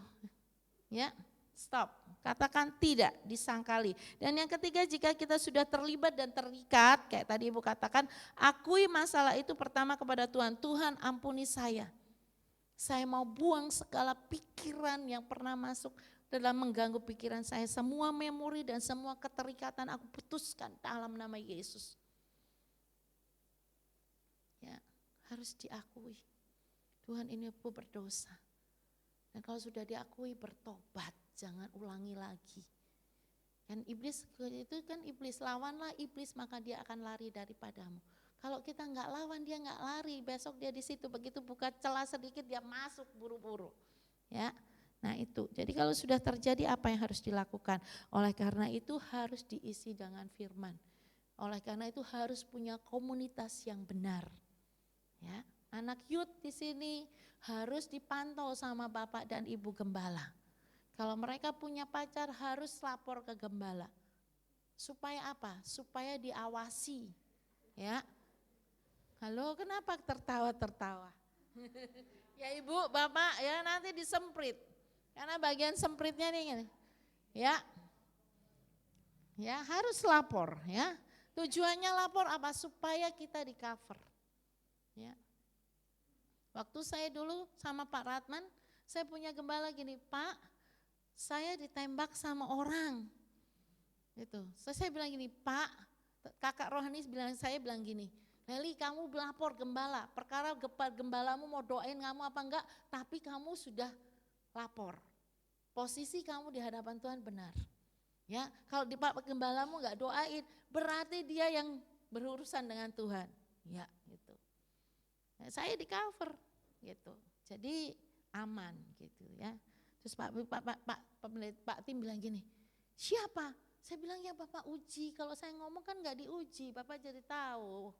ya stop. Katakan tidak, disangkali. Dan yang ketiga, jika kita sudah terlibat dan terikat, kayak tadi Ibu katakan, akui masalah itu pertama kepada Tuhan. Tuhan ampuni saya. Saya mau buang segala pikiran yang pernah masuk dalam mengganggu pikiran saya. Semua memori dan semua keterikatan aku putuskan dalam nama Yesus. Ya, harus diakui. Tuhan ini aku berdosa. Dan kalau sudah diakui bertobat. Jangan ulangi lagi. Kan iblis itu kan iblis, lawanlah iblis maka dia akan lari daripadamu. Kalau kita nggak lawan dia nggak lari, besok dia di situ begitu buka celah sedikit dia masuk buru-buru. Ya, nah itu. Jadi kalau sudah terjadi apa yang harus dilakukan? Oleh karena itu harus diisi dengan firman. Oleh karena itu harus punya komunitas yang benar. Ya, anak youth di sini harus dipantau sama bapak dan ibu gembala. Kalau mereka punya pacar harus lapor ke gembala. Supaya apa? Supaya diawasi. Ya. Halo, kenapa tertawa-tertawa? Ya Ibu, Bapak ya nanti disemprit. Karena bagian sempritnya nih gini. Ya. Ya, harus lapor ya. Tujuannya lapor apa? Supaya kita di cover. Ya. Waktu saya dulu sama Pak Ratman, saya punya gembala gini, Pak, saya ditembak sama orang. Gitu. Saya bilang gini, Pak, kakak rohani saya bilang gini, Leli kamu lapor gembala, perkara gembalamu mau doain kamu apa enggak, tapi kamu sudah lapor. Posisi kamu di hadapan Tuhan benar. Ya, kalau di Pak gembalamu enggak doain, berarti dia yang berurusan dengan Tuhan. Ya, gitu. Nah, saya di cover gitu. Jadi aman gitu ya. Terus Pak Tim bilang gini, siapa? Saya bilang ya Bapak uji, kalau saya ngomong kan gak diuji, Bapak jadi tahu.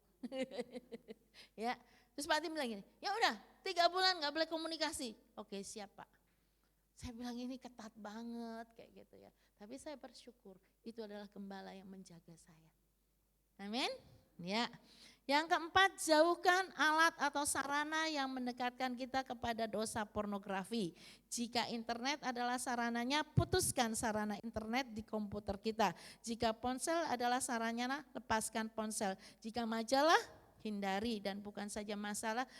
Ya, terus Pak Tim bilang gini, ya udah 3 bulan gak boleh komunikasi. Oke siap Pak. Saya bilang ini ketat banget kayak gitu ya. Tapi saya bersyukur itu adalah gembala yang menjaga saya. Amin. Ya. Yang keempat, jauhkan alat atau sarana yang mendekatkan kita kepada dosa pornografi. Jika internet adalah sarananya, putuskan sarana internet di komputer kita. Jika ponsel adalah sarananya, lepaskan ponsel. Jika majalah, hindari, dan bukan saja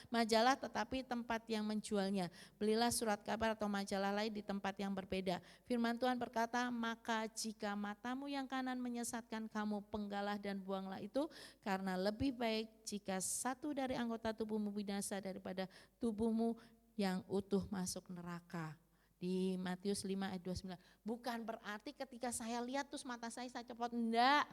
majalah tetapi tempat yang menjualnya. Belilah surat kabar atau majalah lain di tempat yang berbeda. Firman Tuhan berkata, maka jika matamu yang kanan menyesatkan kamu, penggalah dan buanglah itu, karena lebih baik jika satu dari anggota tubuhmu binasa daripada tubuhmu yang utuh masuk neraka. Di Matius 5 ayat 29. Bukan berarti ketika saya lihat terus mata saya copot, enggak.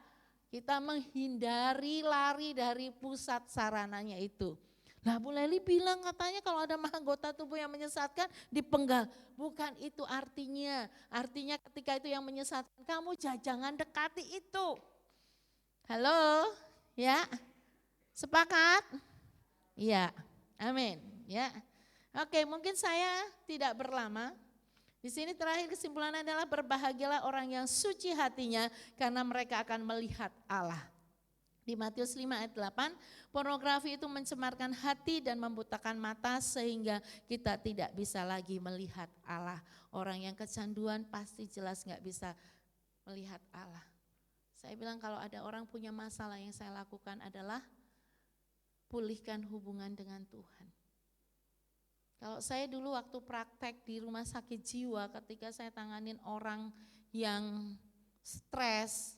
Kita menghindari lari dari pusat sarananya itu. Lah Bu Leli bilang katanya kalau ada anggota tubuh yang menyesatkan dipenggal. Bukan itu artinya. Artinya ketika itu yang menyesatkan kamu jangan dekati itu. Halo, ya sepakat? Iya, amin. Ya, oke mungkin saya tidak berlama. Di sini terakhir kesimpulannya adalah berbahagialah orang yang suci hatinya karena mereka akan melihat Allah. Di Matius 5 ayat 8, pornografi itu mencemarkan hati dan membutakan mata sehingga kita tidak bisa lagi melihat Allah. Orang yang kecanduan pasti jelas gak bisa melihat Allah. Saya bilang kalau ada orang punya masalah yang saya lakukan adalah pulihkan hubungan dengan Tuhan. Kalau saya dulu waktu praktek di rumah sakit jiwa ketika saya tanganin orang yang stres,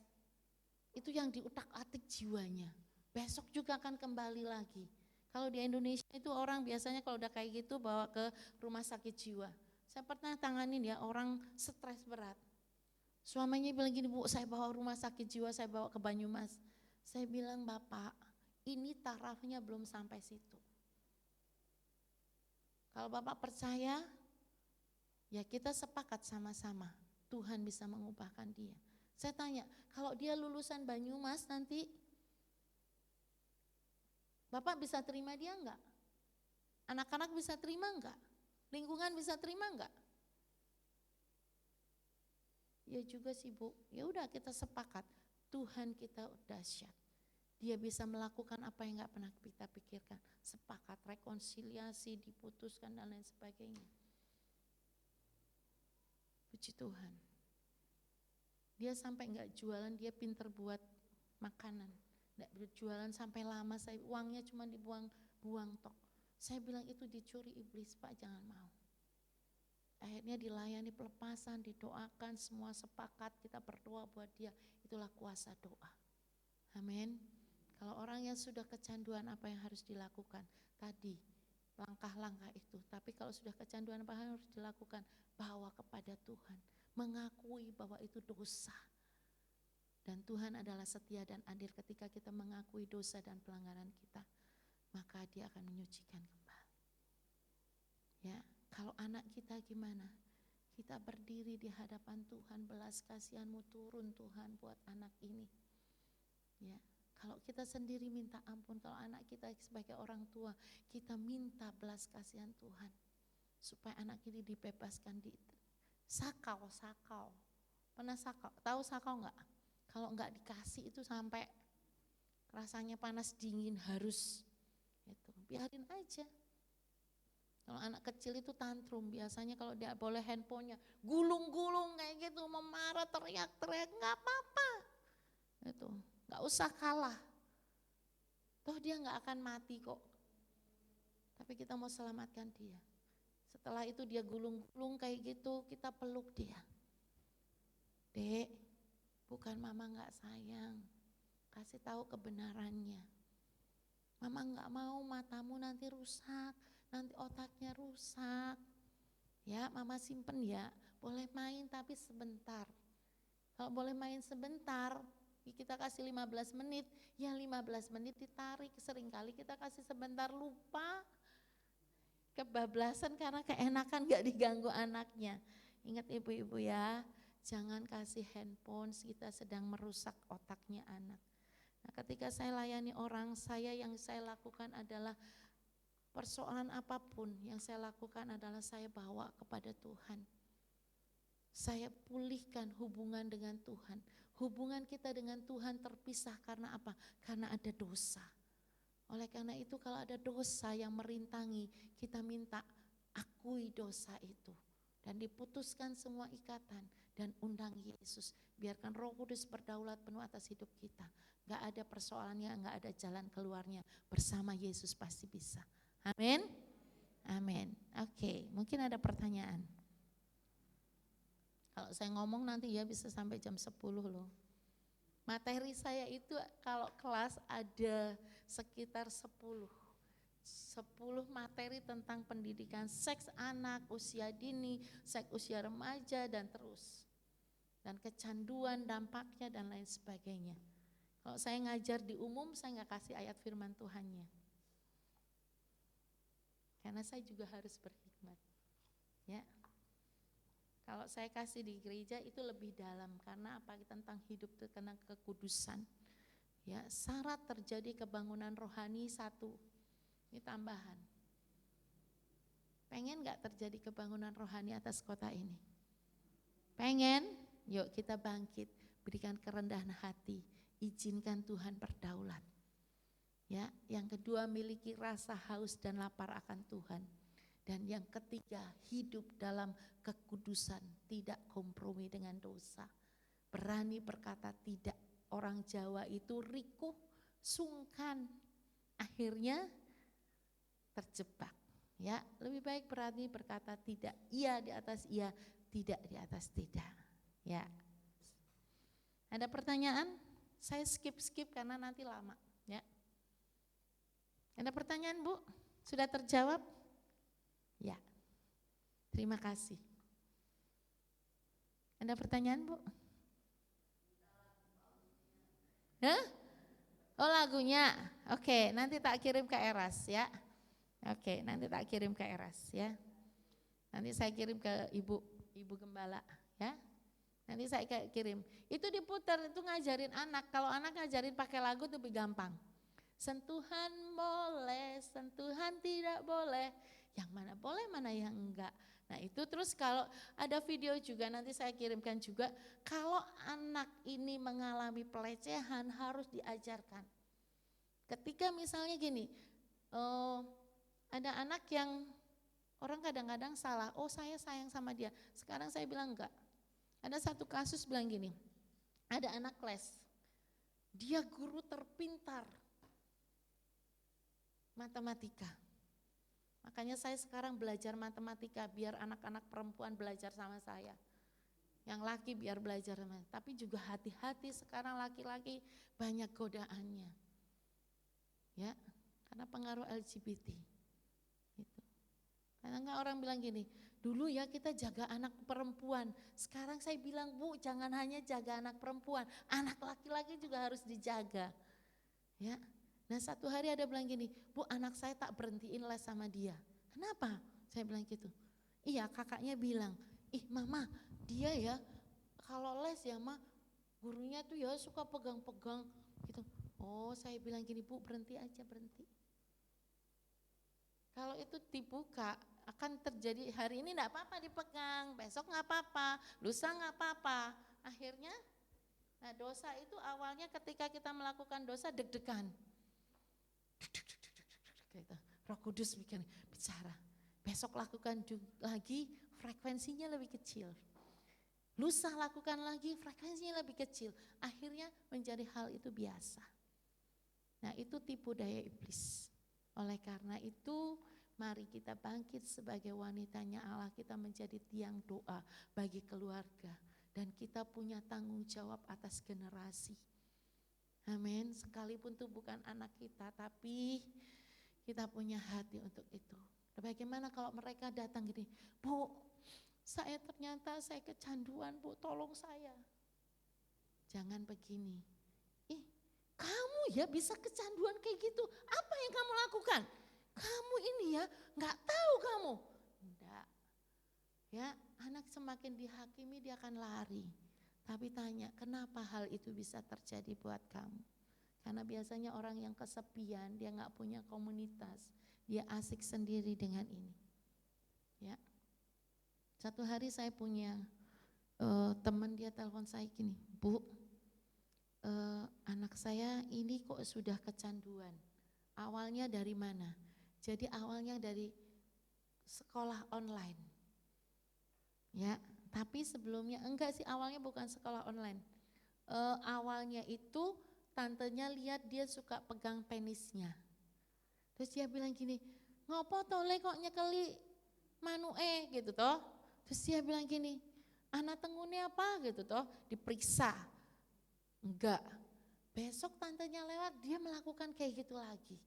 Itu yang diutak-atik jiwanya. Besok juga akan kembali lagi. Kalau di Indonesia itu orang biasanya kalau udah kayak gitu bawa ke rumah sakit jiwa. Saya pernah tanganin ya orang stres berat. Suaminya bilang gini, Bu, saya bawa rumah sakit jiwa, saya bawa ke Banyumas. Saya bilang, Bapak, ini tarafnya belum sampai situ. Kalau Bapak percaya, ya kita sepakat sama-sama. Tuhan bisa mengubahkan dia. Saya tanya, kalau dia lulusan Banyumas nanti, Bapak bisa terima dia enggak? Anak-anak bisa terima enggak? Lingkungan bisa terima enggak? Ya juga sih Bu, ya udah kita sepakat. Tuhan kita dahsyat. Dia bisa melakukan apa yang enggak pernah kita pikirkan. Sepakat, rekonsiliasi, diputuskan dan lain sebagainya. Puji Tuhan. Dia sampai enggak jualan, dia pinter buat makanan. Enggak berjualan sampai lama, uangnya cuma dibuang tok. Saya bilang itu dicuri iblis, Pak, jangan mau. Akhirnya dilayani pelepasan, didoakan, semua sepakat, kita berdoa buat dia. Itulah kuasa doa. Amin. Kalau orang yang sudah kecanduan apa yang harus dilakukan? Tadi langkah-langkah itu. Tapi kalau sudah kecanduan apa yang harus dilakukan? Bawa kepada Tuhan. Mengakui bahwa itu dosa. Dan Tuhan adalah setia dan adil ketika kita mengakui dosa dan pelanggaran kita. Maka dia akan menyucikan kembali. Ya. Kalau anak kita gimana? Kita berdiri di hadapan Tuhan, belas kasihan-Mu turun Tuhan buat anak ini. Ya, kalau kita sendiri minta ampun, kalau anak kita sebagai orang tua, kita minta belas kasihan Tuhan. Supaya anak ini dibebaskan di sakau. Pernah sakau? Tahu sakau enggak? Kalau enggak dikasih itu sampai rasanya panas dingin harus. Itu, biarin aja. Kalau anak kecil itu tantrum, biasanya kalau dia boleh handphonenya gulung-gulung kayak gitu, memarah, teriak-teriak, nggak apa-apa. Itu, nggak usah kalah. Toh dia nggak akan mati kok. Tapi kita mau selamatkan dia. Setelah itu dia gulung-gulung kayak gitu, kita peluk dia. Dek, bukan mama nggak sayang, kasih tahu kebenarannya. Mama nggak mau matamu nanti rusak. Nanti otaknya rusak. Ya, mama simpen ya. Boleh main tapi sebentar. Kalau boleh main sebentar, kita kasih 15 menit. Ya 15 menit ditarik. Seringkali kita kasih sebentar lupa. Kebablasan karena keenakan gak diganggu anaknya. Ingat ibu-ibu ya, jangan kasih handphone kita sedang merusak otaknya anak. Nah, ketika saya layani orang, yang saya lakukan adalah persoalan apapun yang saya lakukan adalah saya bawa kepada Tuhan. Saya pulihkan hubungan dengan Tuhan. Hubungan kita dengan Tuhan terpisah karena apa? Karena ada dosa. Oleh karena itu kalau ada dosa yang merintangi, kita minta akui dosa itu. Dan diputuskan semua ikatan dan undang Yesus. Biarkan Roh Kudus berdaulat penuh atas hidup kita. Gak ada persoalannya, gak ada jalan keluarnya. Bersama Yesus pasti bisa. Amin. Amin. Oke, mungkin ada pertanyaan. Kalau saya ngomong nanti ya bisa sampai jam 10 loh. Materi saya itu kalau kelas ada sekitar 10 materi tentang pendidikan seks anak, usia dini, seks usia remaja dan terus. Dan kecanduan, dampaknya dan lain sebagainya. Kalau saya ngajar di umum saya nggak kasih ayat firman Tuhannya. Karena saya juga harus berhikmat. Ya. Kalau saya kasih di gereja itu lebih dalam karena apa? Tentang hidup tentang kekudusan. Ya, syarat terjadi kebangunan rohani 1. Ini tambahan. Pengen enggak terjadi kebangunan rohani atas kota ini? Pengen? Yuk kita bangkit, berikan kerendahan hati, izinkan Tuhan berdaulat. Ya, yang kedua miliki rasa haus dan lapar akan Tuhan. Dan yang ketiga hidup dalam kekudusan, tidak kompromi dengan dosa. Berani berkata tidak. Orang Jawa itu rikuh, sungkan. Akhirnya terjebak. Ya, lebih baik berani berkata tidak. Iya di atas iya, tidak di atas tidak. Ya. Ada pertanyaan? saya skip karena nanti lama. Ya. Ada pertanyaan Bu? Sudah terjawab? Ya. Terima kasih. Ada pertanyaan Bu? Hah? Oh lagunya, oke nanti tak kirim ke Eras ya. Oke nanti tak kirim ke Eras ya. Nanti saya kirim ke Ibu Gembala ya. Nanti saya kirim. Itu diputar, itu ngajarin anak. Kalau anak ngajarin pakai lagu itu lebih gampang. Sentuhan boleh, sentuhan tidak boleh. Yang mana boleh, mana yang enggak. Nah itu terus kalau ada video juga nanti saya kirimkan juga. Kalau anak ini mengalami pelecehan harus diajarkan. Ketika misalnya gini, ada anak yang orang kadang-kadang salah, oh saya sayang sama dia. Sekarang saya bilang enggak. Ada satu kasus bilang gini, ada anak les, dia guru terpintar matematika. Makanya saya sekarang belajar matematika biar anak-anak perempuan belajar sama saya. Yang laki biar belajar sama saya. Tapi juga hati-hati sekarang laki-laki banyak godaannya. Ya, karena pengaruh LGBT. Gitu. Karena orang bilang gini, dulu ya kita jaga anak perempuan. Sekarang saya bilang Bu, jangan hanya jaga anak perempuan, anak laki-laki juga harus dijaga. Ya. Nah satu hari ada bilang gini, Bu anak saya tak berhentiin les sama dia. Kenapa? Saya bilang gitu. Iya kakaknya bilang, ih mama dia ya kalau les ya ma gurunya tuh ya suka pegang-pegang gitu. Oh saya bilang gini Bu berhenti aja berhenti. Kalau itu dibuka akan terjadi hari ini enggak apa-apa dipegang, besok enggak apa-apa, lusa enggak apa-apa. Akhirnya nah dosa itu awalnya ketika kita melakukan dosa deg-degan. Gitu. Roh Kudus bicara. Besok lakukan lagi frekuensinya lebih kecil. Lusa lakukan lagi frekuensinya lebih kecil. Akhirnya menjadi hal itu biasa. Nah itu tipu daya iblis. Oleh karena itu mari kita bangkit sebagai wanitanya Allah. Kita menjadi tiang doa bagi keluarga. Dan kita punya tanggung jawab atas generasi. Amin, sekalipun itu bukan anak kita, tapi kita punya hati untuk itu. Bagaimana kalau mereka datang gini, Bu, saya ternyata saya kecanduan, Bu, tolong saya. Jangan begini, kamu ya bisa kecanduan kayak gitu, apa yang kamu lakukan? Kamu ini ya gak tahu kamu. Enggak, ya anak semakin dihakimi dia akan lari. Tapi tanya, kenapa hal itu bisa terjadi buat kamu? Karena biasanya orang yang kesepian, dia gak punya komunitas, dia asik sendiri dengan ini. Ya, satu hari saya punya teman dia telepon saya gini, Bu, anak saya ini kok sudah kecanduan. Awalnya dari mana? Jadi awalnya dari sekolah online. Ya. Tapi sebelumnya enggak sih awalnya bukan sekolah online. Awalnya itu tantenya lihat dia suka pegang penisnya. Terus dia bilang gini, ngopo tole kok nyekeli manue gitu toh. Terus dia bilang gini, anak tengune apa gitu toh, diperiksa. Enggak. Besok tantenya lewat dia melakukan kayak gitu lagi.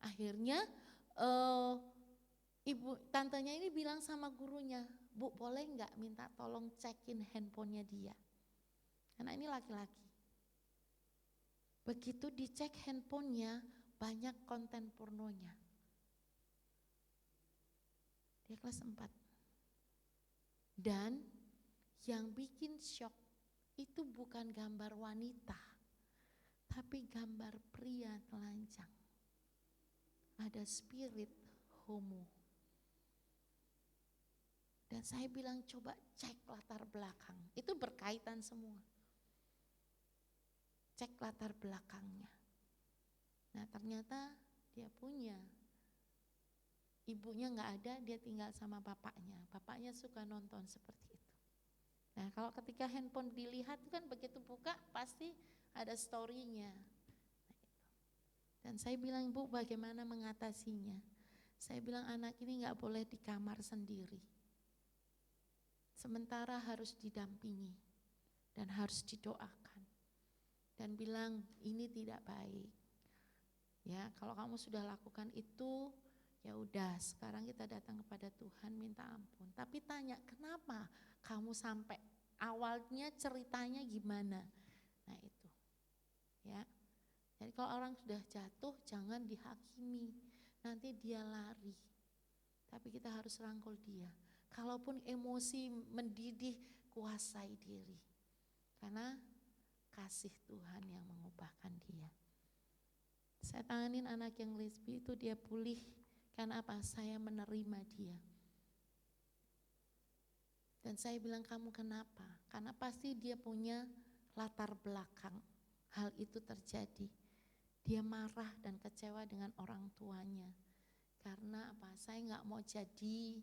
Akhirnya tantenya ini bilang sama gurunya, Bu boleh enggak minta tolong cekin handphonenya dia. Karena ini laki-laki. Begitu dicek handphonenya banyak konten pornonya. Dia kelas 4. Dan yang bikin shock itu bukan gambar wanita, tapi gambar pria telanjang. Ada spirit homo. Dan saya bilang coba cek latar belakang, itu berkaitan semua. Cek latar belakangnya. Nah ternyata dia punya, ibunya gak ada, dia tinggal sama bapaknya. Bapaknya suka nonton seperti itu. Nah kalau ketika handphone dilihat kan begitu buka pasti ada story-nya. Dan saya bilang, Bu bagaimana mengatasinya? Saya bilang anak ini gak boleh di kamar sendiri. Sementara harus didampingi dan harus didoakan. dan bilang ini tidak baik. Ya, kalau kamu sudah lakukan itu, ya udah, sekarang kita datang kepada Tuhan minta ampun. Tapi tanya, kenapa kamu sampai awalnya ceritanya gimana? Nah itu, ya. Jadi kalau orang sudah jatuh jangan dihakimi, nanti dia lari. Tapi kita harus rangkul dia. Kalaupun emosi mendidih, kuasai diri. Karena kasih Tuhan yang mengubahkan dia. Saya tanganin anak yang lesbi itu, dia pulih. Karena apa? Saya menerima dia. Dan saya bilang, kamu kenapa? Karena pasti dia punya latar belakang hal itu terjadi. Dia marah dan kecewa dengan orang tuanya. Karena apa? Saya nggak mau jadi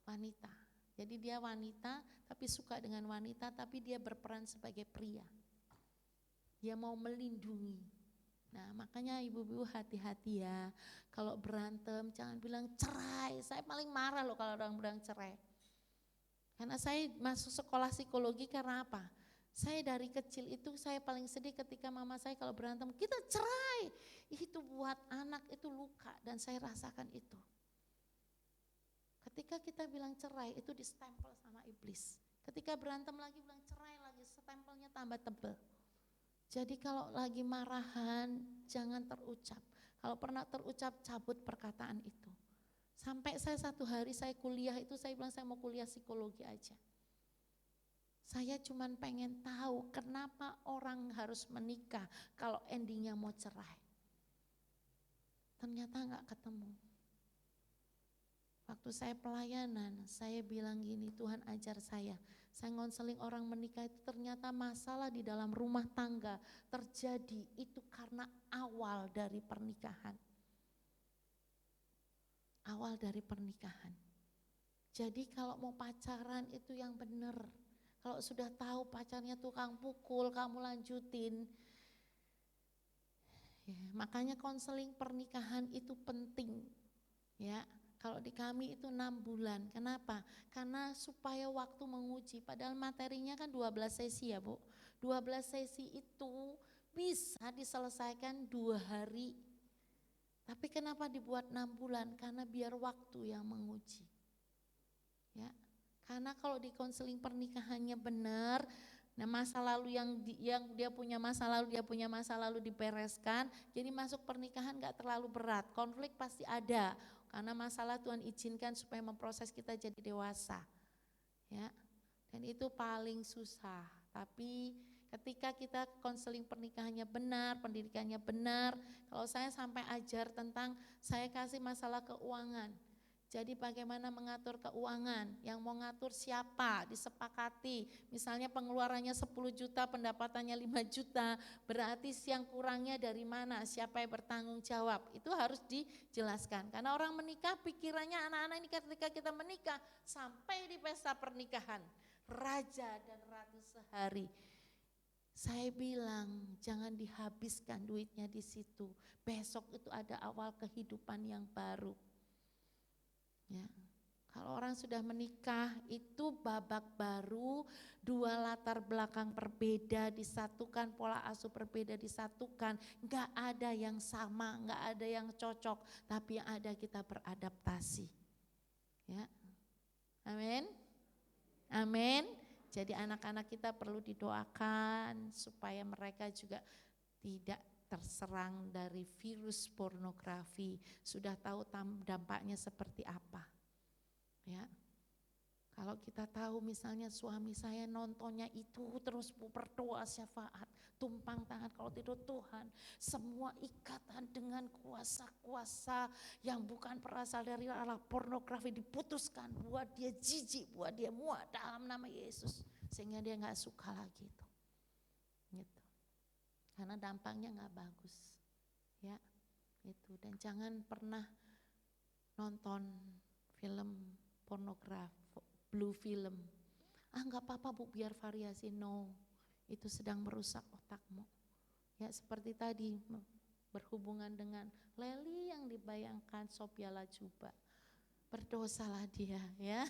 wanita. Jadi dia wanita tapi suka dengan wanita, tapi dia berperan sebagai pria. Dia mau melindungi. Nah makanya ibu-ibu hati-hati ya, kalau berantem jangan bilang cerai. Saya paling marah loh kalau orang bilang cerai. Karena saya masuk sekolah psikologi karena apa? Saya dari kecil itu saya paling sedih ketika mama saya kalau berantem, kita cerai. Itu buat anak itu luka dan saya rasakan itu. Ketika kita bilang cerai itu distempel sama iblis. Ketika berantem lagi bilang cerai lagi, stempelnya tambah tebal. Jadi kalau lagi marahan jangan terucap. Kalau pernah terucap cabut perkataan itu. Sampai saya satu hari saya kuliah itu saya bilang saya mau kuliah psikologi aja. Saya cuman pengen tahu kenapa orang harus menikah kalau endingnya mau cerai. Ternyata enggak ketemu. Waktu saya pelayanan, saya bilang gini, Tuhan ajar saya. Saya ngonseling orang menikah itu ternyata masalah di dalam rumah tangga terjadi itu karena awal dari pernikahan. Awal dari pernikahan. Jadi kalau mau pacaran itu yang benar. Kalau sudah tahu pacarnya tukang pukul, kamu lanjutin. Ya, makanya konseling pernikahan itu penting. Ya. Kalau di kami itu 6 bulan, kenapa? Karena supaya waktu menguji, padahal materinya kan 12 sesi ya Bu. 12 sesi itu bisa diselesaikan 2 hari. Tapi kenapa dibuat 6 bulan? Karena biar waktu yang menguji. Ya, karena kalau di konseling pernikahannya benar, nah masa lalu yang dia punya masa lalu dibereskan, jadi masuk pernikahan gak terlalu berat. Konflik pasti ada. Karena masalah Tuhan izinkan supaya memproses kita jadi dewasa. Ya. Dan itu paling susah. Tapi ketika kita konseling pernikahannya benar, pendidikannya benar, kalau saya sampai ajar tentang saya kasih masalah keuangan. Jadi bagaimana mengatur keuangan, yang mau ngatur siapa, disepakati. Misalnya pengeluarannya 10 juta, pendapatannya 5 juta, berarti yang kurangnya dari mana, siapa yang bertanggung jawab. Itu harus dijelaskan. Karena orang menikah pikirannya anak-anak ini ketika kita menikah sampai di pesta pernikahan. Raja dan ratu sehari. Saya bilang jangan dihabiskan duitnya di situ. Besok itu ada awal kehidupan yang baru. Ya, kalau orang sudah menikah itu babak baru, 2 latar belakang berbeda disatukan, pola asuh berbeda disatukan, enggak ada yang sama, enggak ada yang cocok, tapi yang ada kita beradaptasi. Ya, amin, amin. Jadi anak-anak kita perlu didoakan supaya mereka juga tidak terserang dari virus pornografi, sudah tahu dampaknya seperti apa. Ya. Kalau kita tahu misalnya suami saya nontonnya itu terus berdoa syafaat, tumpang tangan kalau tidur Tuhan, semua ikatan dengan kuasa-kuasa yang bukan berasal dari Allah pornografi diputuskan, buat dia jijik, buat dia muak dalam nama Yesus, sehingga dia nggak suka lagi itu. Gitu. Karena dampaknya nggak bagus, ya itu. Dan jangan pernah nonton film pornografi, blue film. Nggak apa-apa Bu, biar variasi. No, itu sedang merusak otakmu. Ya seperti tadi berhubungan dengan Leli yang dibayangkan Sophia Lajuba, berdosalah dia, ya,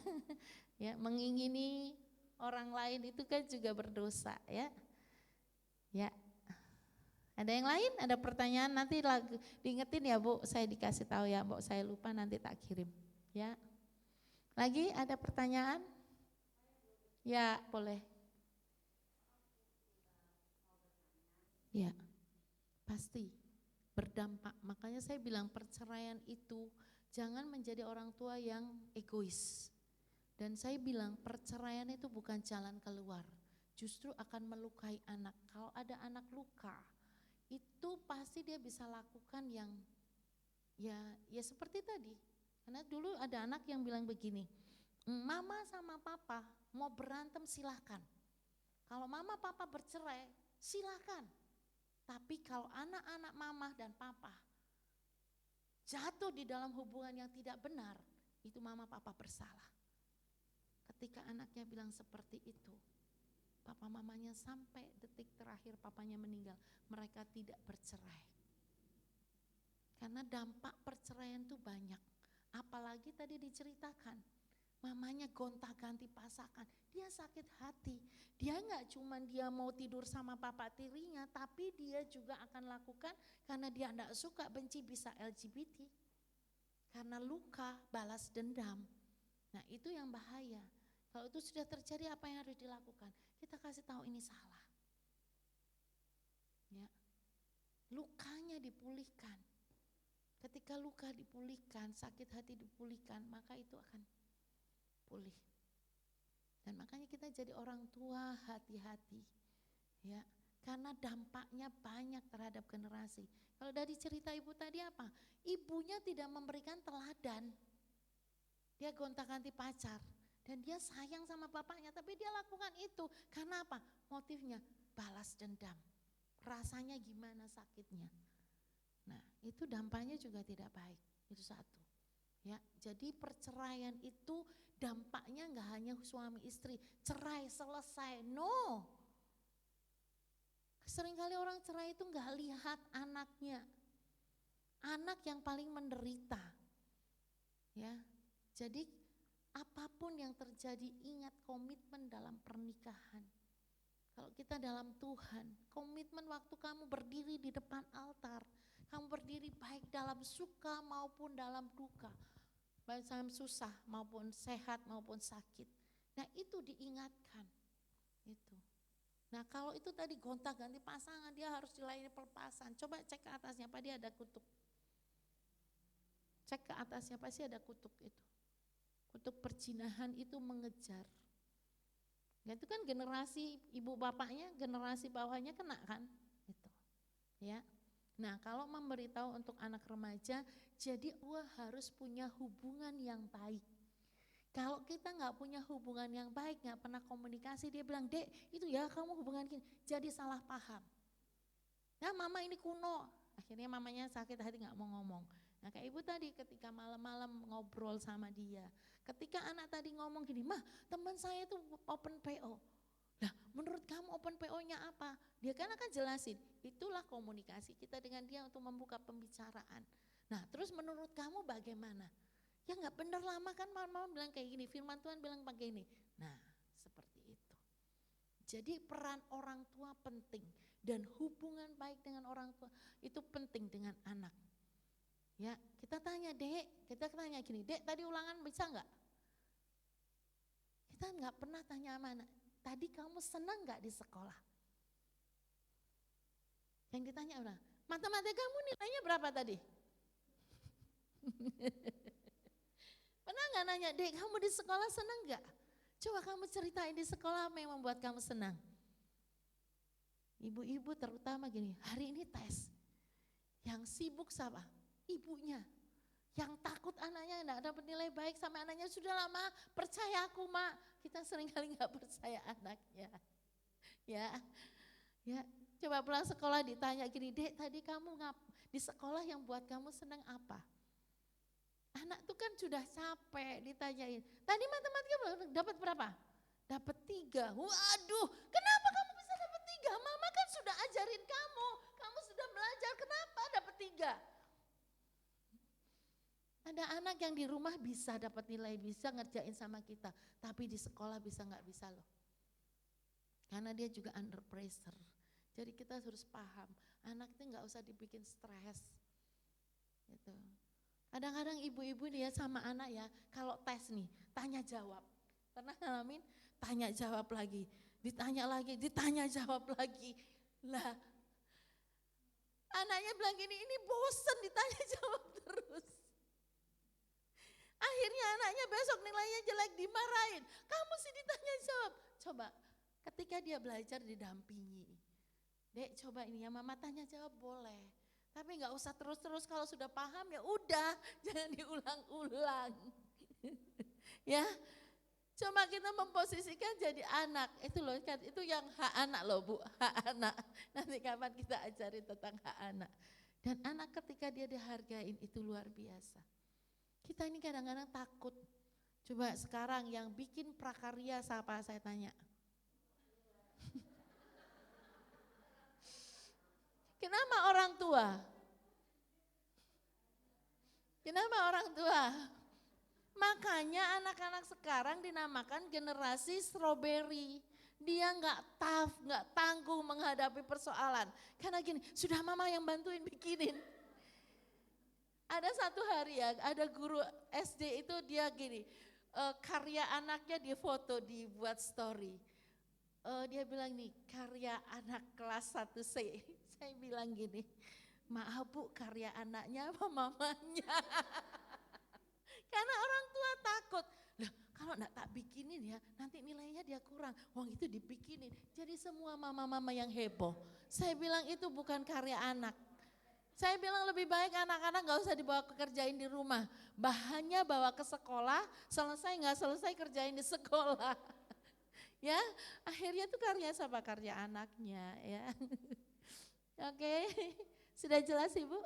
ya mengingini orang lain itu kan juga berdosa, ya. Ada yang lain? Ada pertanyaan? Nanti diingetin ya Bu, saya dikasih tahu ya Bu, saya lupa nanti tak kirim. Ya. Lagi ada pertanyaan? Ya, boleh. Ya, pasti berdampak. Makanya saya bilang perceraian itu jangan menjadi orang tua yang egois. Dan saya bilang perceraian itu bukan jalan keluar, justru akan melukai anak. Kalau ada anak luka, itu pasti dia bisa lakukan yang ya seperti tadi. Karena dulu ada anak yang bilang begini, mama sama papa mau berantem silahkan. Kalau mama papa bercerai silahkan. Tapi kalau anak-anak mama dan papa jatuh di dalam hubungan yang tidak benar, itu mama papa bersalah. Ketika anaknya bilang seperti itu, papa mamanya sampai detik terakhir papanya meninggal, mereka tidak bercerai. Karena dampak perceraian itu banyak. Apalagi tadi diceritakan, mamanya gonta-ganti pasangan, dia sakit hati. Dia enggak cuma dia mau tidur sama papa tirinya, tapi dia juga akan lakukan karena dia enggak suka, benci, bisa LGBT. Karena luka, balas dendam. Nah itu yang bahaya. Kalau itu sudah terjadi, apa yang harus dilakukan? Kita kasih tahu ini salah. Ya. Lukanya dipulihkan. Ketika luka dipulihkan, sakit hati dipulihkan, maka itu akan pulih. Dan makanya kita jadi orang tua hati-hati. Ya, karena dampaknya banyak terhadap generasi. Kalau dari cerita ibu tadi apa? Ibunya tidak memberikan teladan. Dia gonta-ganti pacar. Dan dia sayang sama bapaknya, tapi dia lakukan itu. Karena apa? Motifnya balas dendam. Rasanya gimana sakitnya. Nah itu dampaknya juga tidak baik. Itu satu. Ya, jadi perceraian itu dampaknya enggak hanya suami istri. Cerai selesai, no. Seringkali orang cerai itu enggak lihat anaknya. Anak yang paling menderita. Ya, jadi apapun yang terjadi, ingat komitmen dalam pernikahan. Kalau kita dalam Tuhan, komitmen waktu kamu berdiri di depan altar, kamu berdiri baik dalam suka maupun dalam duka, baik dalam susah maupun sehat maupun sakit. Nah itu diingatkan. Itu. Nah kalau itu tadi gonta-ganti pasangan, dia harus dilayani pelepasan. Coba cek ke atasnya, apa dia ada kutuk. Cek ke atasnya, pasti ada kutuk itu. Kutuk perzinahan itu mengejar. Ya, itu kan generasi ibu bapaknya, generasi bawahnya kena kan? Itu. Ya. Nah, kalau memberitahu untuk anak remaja, jadi gua harus punya hubungan yang baik. Kalau kita nggak punya hubungan yang baik, nggak pernah komunikasi, dia bilang, "Dek, itu ya kamu hubungan gini." Jadi salah paham. Nah, mama ini kuno. Akhirnya mamanya sakit hati nggak mau ngomong. Nah kayak ibu tadi ketika malam-malam ngobrol sama dia, ketika anak tadi ngomong gini, "Mah teman saya itu open PO." Nah menurut kamu open PO-nya apa? Dia kan akan jelasin, itulah komunikasi kita dengan dia untuk membuka pembicaraan. Nah terus menurut kamu bagaimana? Ya nggak benar lama kan mama bilang kayak gini, firman Tuhan bilang pakai ini. Nah seperti itu. Jadi peran orang tua penting dan hubungan baik dengan orang tua itu penting dengan anak. Ya, kita tanya, "Dek," kita tanya gini, "Dek, tadi ulangan bisa enggak?" Kita enggak pernah tanya mana, "Tadi kamu senang enggak di sekolah?" Yang ditanya udah, "Matematika kamu nilainya berapa tadi?" Pernah enggak nanya, "Dek, kamu di sekolah senang enggak?" Coba kamu ceritain di sekolah apa yang membuat kamu senang. Ibu-ibu terutama gini, hari ini tes. Yang sibuk siapa? Ibunya. Yang takut anaknya enggak dapat nilai baik sama anaknya, "Sudah lama, percaya aku, Mak." Kita seringkali enggak percaya anaknya. Ya. Ya, coba pulang sekolah ditanya gini, "Dek, tadi kamu di sekolah yang buat kamu senang apa?" Anak tuh kan sudah capek ditanyain, "Tadi matematika dapat berapa?" "Dapat 3." "Waduh, kenapa kamu bisa dapat 3? Mama kan sudah ajarin kamu sudah belajar, kenapa dapat 3?" Ada anak yang di rumah bisa dapat nilai, bisa ngerjain sama kita, tapi di sekolah bisa nggak bisa loh. Karena dia juga under pressure. Jadi kita harus paham, anak itu nggak usah dibikin stres. Gitu. Kadang-kadang ibu-ibu nih ya sama anak ya, kalau tes nih, tanya jawab. Pernah ngalamin? Tanya jawab lagi, ditanya jawab lagi. Lah, anaknya bilang gini, ini bosen ditanya jawab terus. Akhirnya anaknya besok nilainya jelek dimarahin. Kamu sih ditanya jawab. Coba ketika dia belajar didampingi. Dek coba ini ya mama tanya jawab boleh. Tapi gak usah terus-terus kalau sudah paham ya udah. Jangan diulang-ulang. Ya. Coba kita memposisikan jadi anak. Itu loh kan itu yang hak anak loh Bu. Hak anak. Nanti kapan kita ajarin tentang hak anak. Dan anak ketika dia dihargain itu luar biasa. Kita ini kadang-kadang takut. Coba sekarang yang bikin prakarya siapa saya tanya. Kenapa orang tua? Kenapa orang tua? Makanya anak-anak sekarang dinamakan generasi strawberry. Dia nggak tough, nggak tangguh menghadapi persoalan. Karena gini, sudah mama yang bantuin bikinin. Ada satu hari ya, ada guru SD itu dia gini, karya anaknya dia foto, dibuat story. Dia bilang nih, karya anak kelas 1C. Saya bilang gini, maaf Bu, karya anaknya apa mamanya? Karena orang tua takut, loh kalau enggak tak bikinin ya, nanti nilainya dia kurang. Wong itu dibikinin, jadi semua mama-mama yang heboh. Saya bilang itu bukan karya anak. Saya bilang lebih baik anak-anak gak usah dibawa kerjain di rumah. Bahannya bawa ke sekolah, selesai gak selesai kerjain di sekolah. Ya, akhirnya itu karya siapa? Karya anaknya ya. Oke, sudah jelas Ibu?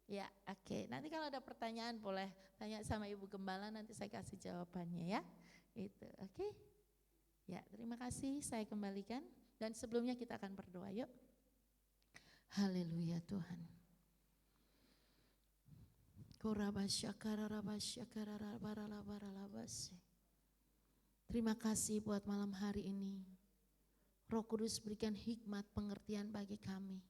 Ya, oke. Nanti kalau ada pertanyaan boleh tanya sama Ibu Gembala, nanti saya kasih jawabannya ya. Itu, oke. Ya, terima kasih, saya kembalikan. Dan sebelumnya kita akan berdoa, yuk. Haleluya Tuhan. Terima kasih buat malam hari ini. Roh Kudus berikan hikmat pengertian bagi kami.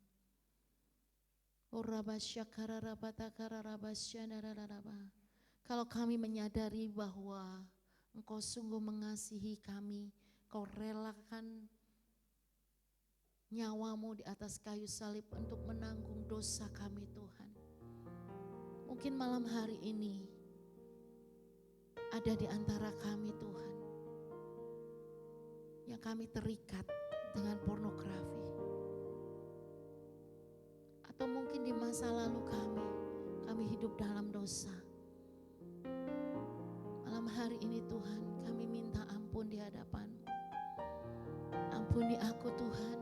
Kalau kami menyadari bahwa Engkau sungguh mengasihi kami, Kau relakan nyawamu di atas kayu salib untuk menanggung dosa kami Tuhan. Mungkin malam hari ini ada di antara kami Tuhan yang kami terikat dengan pornografi. Atau mungkin di masa lalu kami hidup dalam dosa. Malam hari ini Tuhan kami minta ampun di hadapan-Mu. Ampuni aku Tuhan.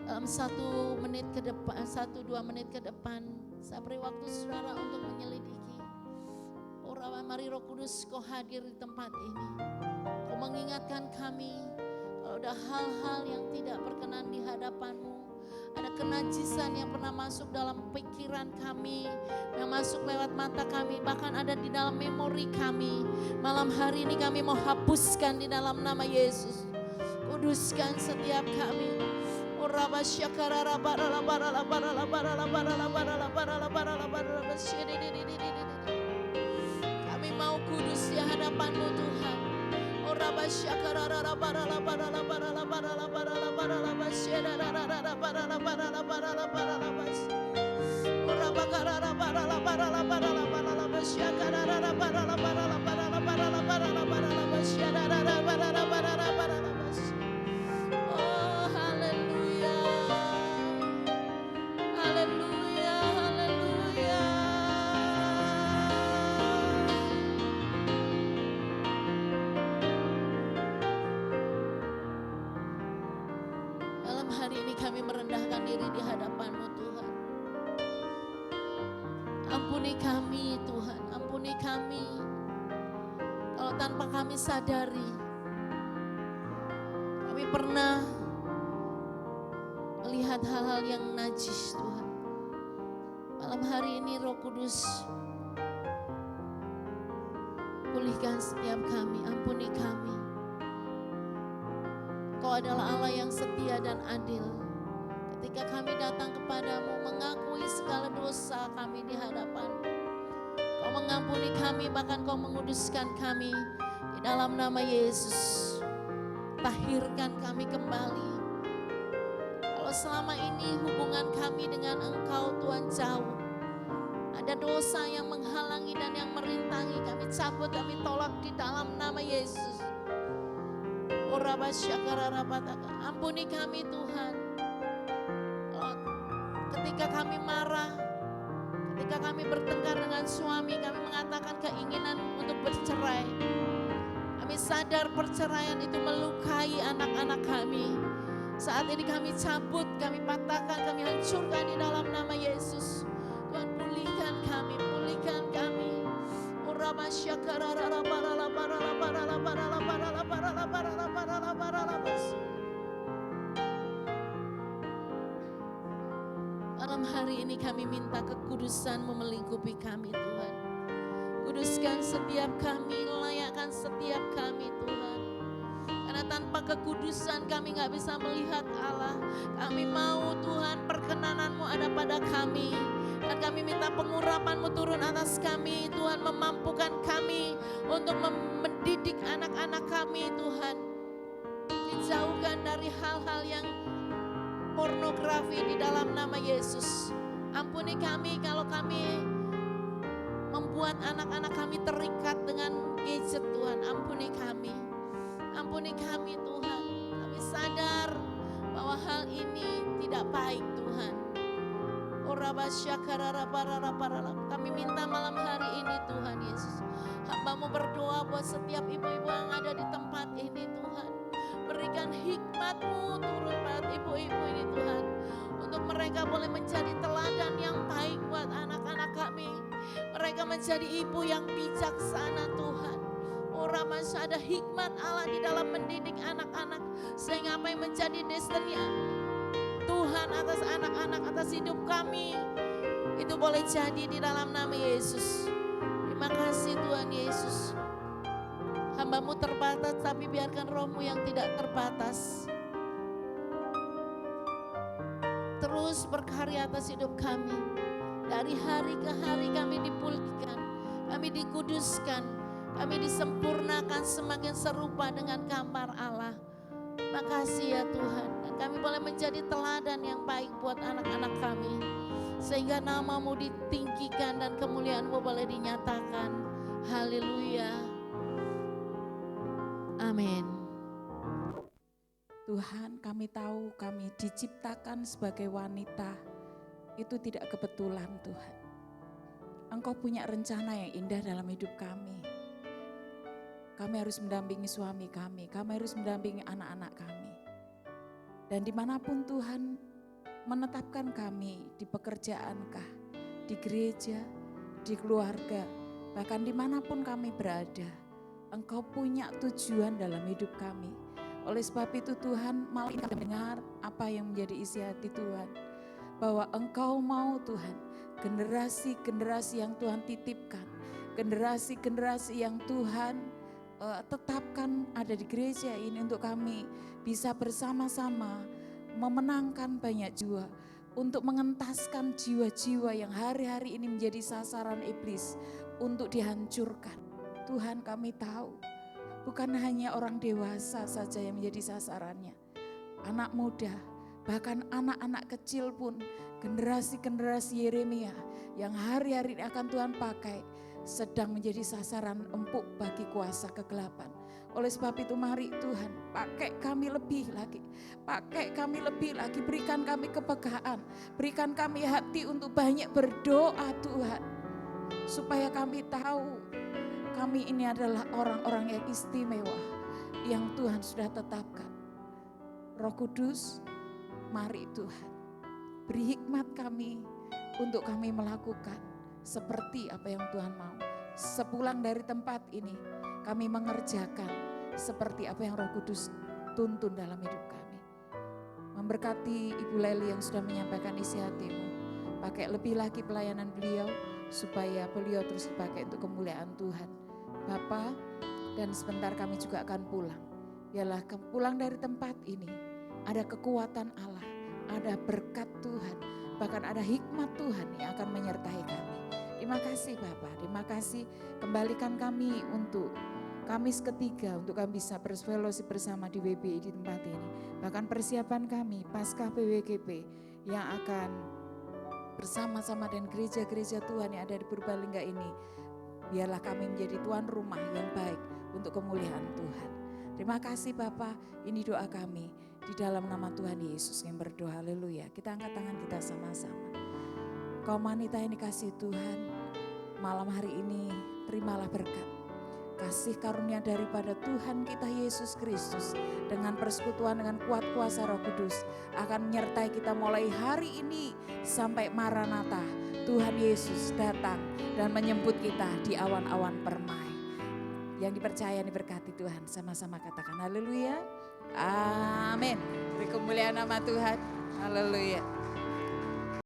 Dalam 1 menit ke depan, 1-2 menit ke depan, saya beri waktu saudara untuk menyelidiki. Mari Roh Kudus Kau hadir di tempat ini. Kau mengingatkan kami kalau ada hal-hal yang tidak berkenan di hadapan-Mu. Ada kenajisan yang pernah masuk dalam pikiran kami, yang masuk lewat mata kami, bahkan ada di dalam memori kami. Malam hari ini kami mau hapuskan di dalam nama Yesus. Kuduskan setiap kami. Kami mau kudus di hadapan-Mu Tuhan. Oh haleluya, haleluya, haleluya. Malam hari ini kami merendahkan diri di hadapan-Mu Tuhan. Ampuni kami Tuhan, ampuni kami. Kalau tanpa kami sadari, kami pernah melihat hal-hal yang najis Tuhan. Malam hari ini Roh Kudus, pulihkan setiap kami, ampuni kami. Engkau adalah Allah yang setia dan adil. Ketika kami datang kepadamu mengakui segala dosa kami di hadapan-Mu, Kau mengampuni kami, bahkan Kau menguduskan kami. Di dalam nama Yesus, tahirkan kami kembali. Kalau selama ini hubungan kami dengan Engkau Tuhan jauh, ada dosa yang menghalangi dan yang merintangi, kami cabut, kami tolak di dalam nama Yesus. Ampuni kami Tuhan. Ketika kami marah, ketika kami bertengkar dengan suami, kami mengatakan keinginan untuk bercerai. Kami sadar perceraian itu melukai anak-anak kami. Saat ini kami cabut, kami patahkan, kami hancurkan di dalam nama Yesus. Tuhan, pulihkan kami, pulihkan kami. Malam hari ini kami minta kekudusan-Mu melingkupi kami Tuhan. Kuduskan setiap kami, layakkan setiap kami Tuhan. Karena tanpa kekudusan kami gak bisa melihat Allah. Kami mau Tuhan perkenanan-Mu ada pada kami. Dan kami minta pengurapan-Mu turun atas kami Tuhan. Memampukan kami untuk mendidik anak-anak kami Tuhan. Dijauhkan dari hal-hal yang pornografi di dalam nama Yesus. Ampuni kami kalau kami membuat anak-anak kami terikat dengan gadget Tuhan. Ampuni kami. Ampuni kami Tuhan. Kami sadar bahwa hal ini tidak baik Tuhan. Kami minta malam hari ini Tuhan Yesus. Hamba-Mu berdoa buat setiap ibu-ibu yang ada di tempat ini Tuhan. Berikan hikmat-Mu turun pada ibu-ibu ini Tuhan. Untuk mereka boleh menjadi teladan yang baik buat anak-anak kami. Mereka menjadi ibu yang bijaksana Tuhan. Masya ada hikmat Allah di dalam mendidik anak-anak. Sehingga apa yang menjadi destiny Tuhan atas anak-anak, atas hidup kami, itu boleh jadi di dalam nama Yesus. Terima kasih Tuhan Yesus. Hamba-Mu terbatas, tapi biarkan Roh-Mu yang tidak terbatas terus berkarya atas hidup kami. Dari hari ke hari kami dipulihkan, kami dikuduskan, kami disempurnakan semakin serupa dengan gambar Allah. Makasih ya Tuhan. Dan kami boleh menjadi teladan yang baik buat anak-anak kami. Sehingga nama-Mu ditinggikan dan kemuliaan-Mu boleh dinyatakan. Haleluya. Amin. Tuhan, kami tahu kami diciptakan sebagai wanita. Itu tidak kebetulan Tuhan. Engkau punya rencana yang indah dalam hidup kami. Kami harus mendampingi suami kami harus mendampingi anak-anak kami. Dan dimanapun Tuhan menetapkan kami, di pekerjaankah, di gereja, di keluarga, bahkan dimanapun kami berada, Engkau punya tujuan dalam hidup kami. Oleh sebab itu Tuhan, malam ini kami dengar apa yang menjadi isi hati Tuhan. Bahwa Engkau mau Tuhan, generasi-generasi yang Tuhan titipkan, generasi-generasi yang Tuhan tetapkan ada di gereja ini untuk kami bisa bersama-sama memenangkan banyak jiwa, untuk mengentaskan jiwa-jiwa yang hari-hari ini menjadi sasaran iblis untuk dihancurkan. Tuhan, kami tahu bukan hanya orang dewasa saja yang menjadi sasarannya, anak muda, bahkan anak-anak kecil pun, generasi-generasi Yeremia yang hari-hari ini akan Tuhan pakai sedang menjadi sasaran empuk bagi kuasa kegelapan. Oleh sebab itu mari Tuhan, pakai kami lebih lagi, pakai kami lebih lagi, berikan kami kepekaan, berikan kami hati untuk banyak berdoa Tuhan. Supaya kami tahu kami ini adalah orang-orang yang istimewa yang Tuhan sudah tetapkan. Roh Kudus, mari Tuhan, beri hikmat kami untuk kami melakukan seperti apa yang Tuhan mau. Sepulang dari tempat ini, kami mengerjakan seperti apa yang Roh Kudus tuntun dalam hidup kami. Memberkati Ibu Leli yang sudah menyampaikan isi hati-Mu. Pakai lebih lagi pelayanan beliau, supaya beliau terus dipakai untuk kemuliaan Tuhan. Bapa, dan sebentar kami juga akan pulang. Biarlah pulang dari tempat ini ada kekuatan Allah, ada berkat Tuhan, bahkan ada hikmat Tuhan yang akan menyertai kami. Terima kasih Bapak, terima kasih kembalikan kami untuk Kamis ketiga untuk kami bisa berfellowship bersama di WBI di tempat ini. Bahkan persiapan kami Paskah PWGP yang akan bersama-sama dengan gereja-gereja Tuhan yang ada di Purbalingga ini. Biarlah kami menjadi tuan rumah yang baik untuk kemuliaan Tuhan. Terima kasih Bapa, ini doa kami di dalam nama Tuhan Yesus yang berdoa. Haleluya. Kita angkat tangan kita sama-sama. Kaum wanita yang dikasihi Tuhan, malam hari ini terimalah berkat. Kasih karunia daripada Tuhan kita Yesus Kristus dengan persekutuan dengan kuat kuasa Roh Kudus akan menyertai kita mulai hari ini sampai Maranatha. Tuhan Yesus datang dan menjemput kita di awan-awan permai. Yang dipercaya diberkati Tuhan, sama-sama katakan haleluya. Amin. Beri kemuliaan nama Tuhan. Haleluya.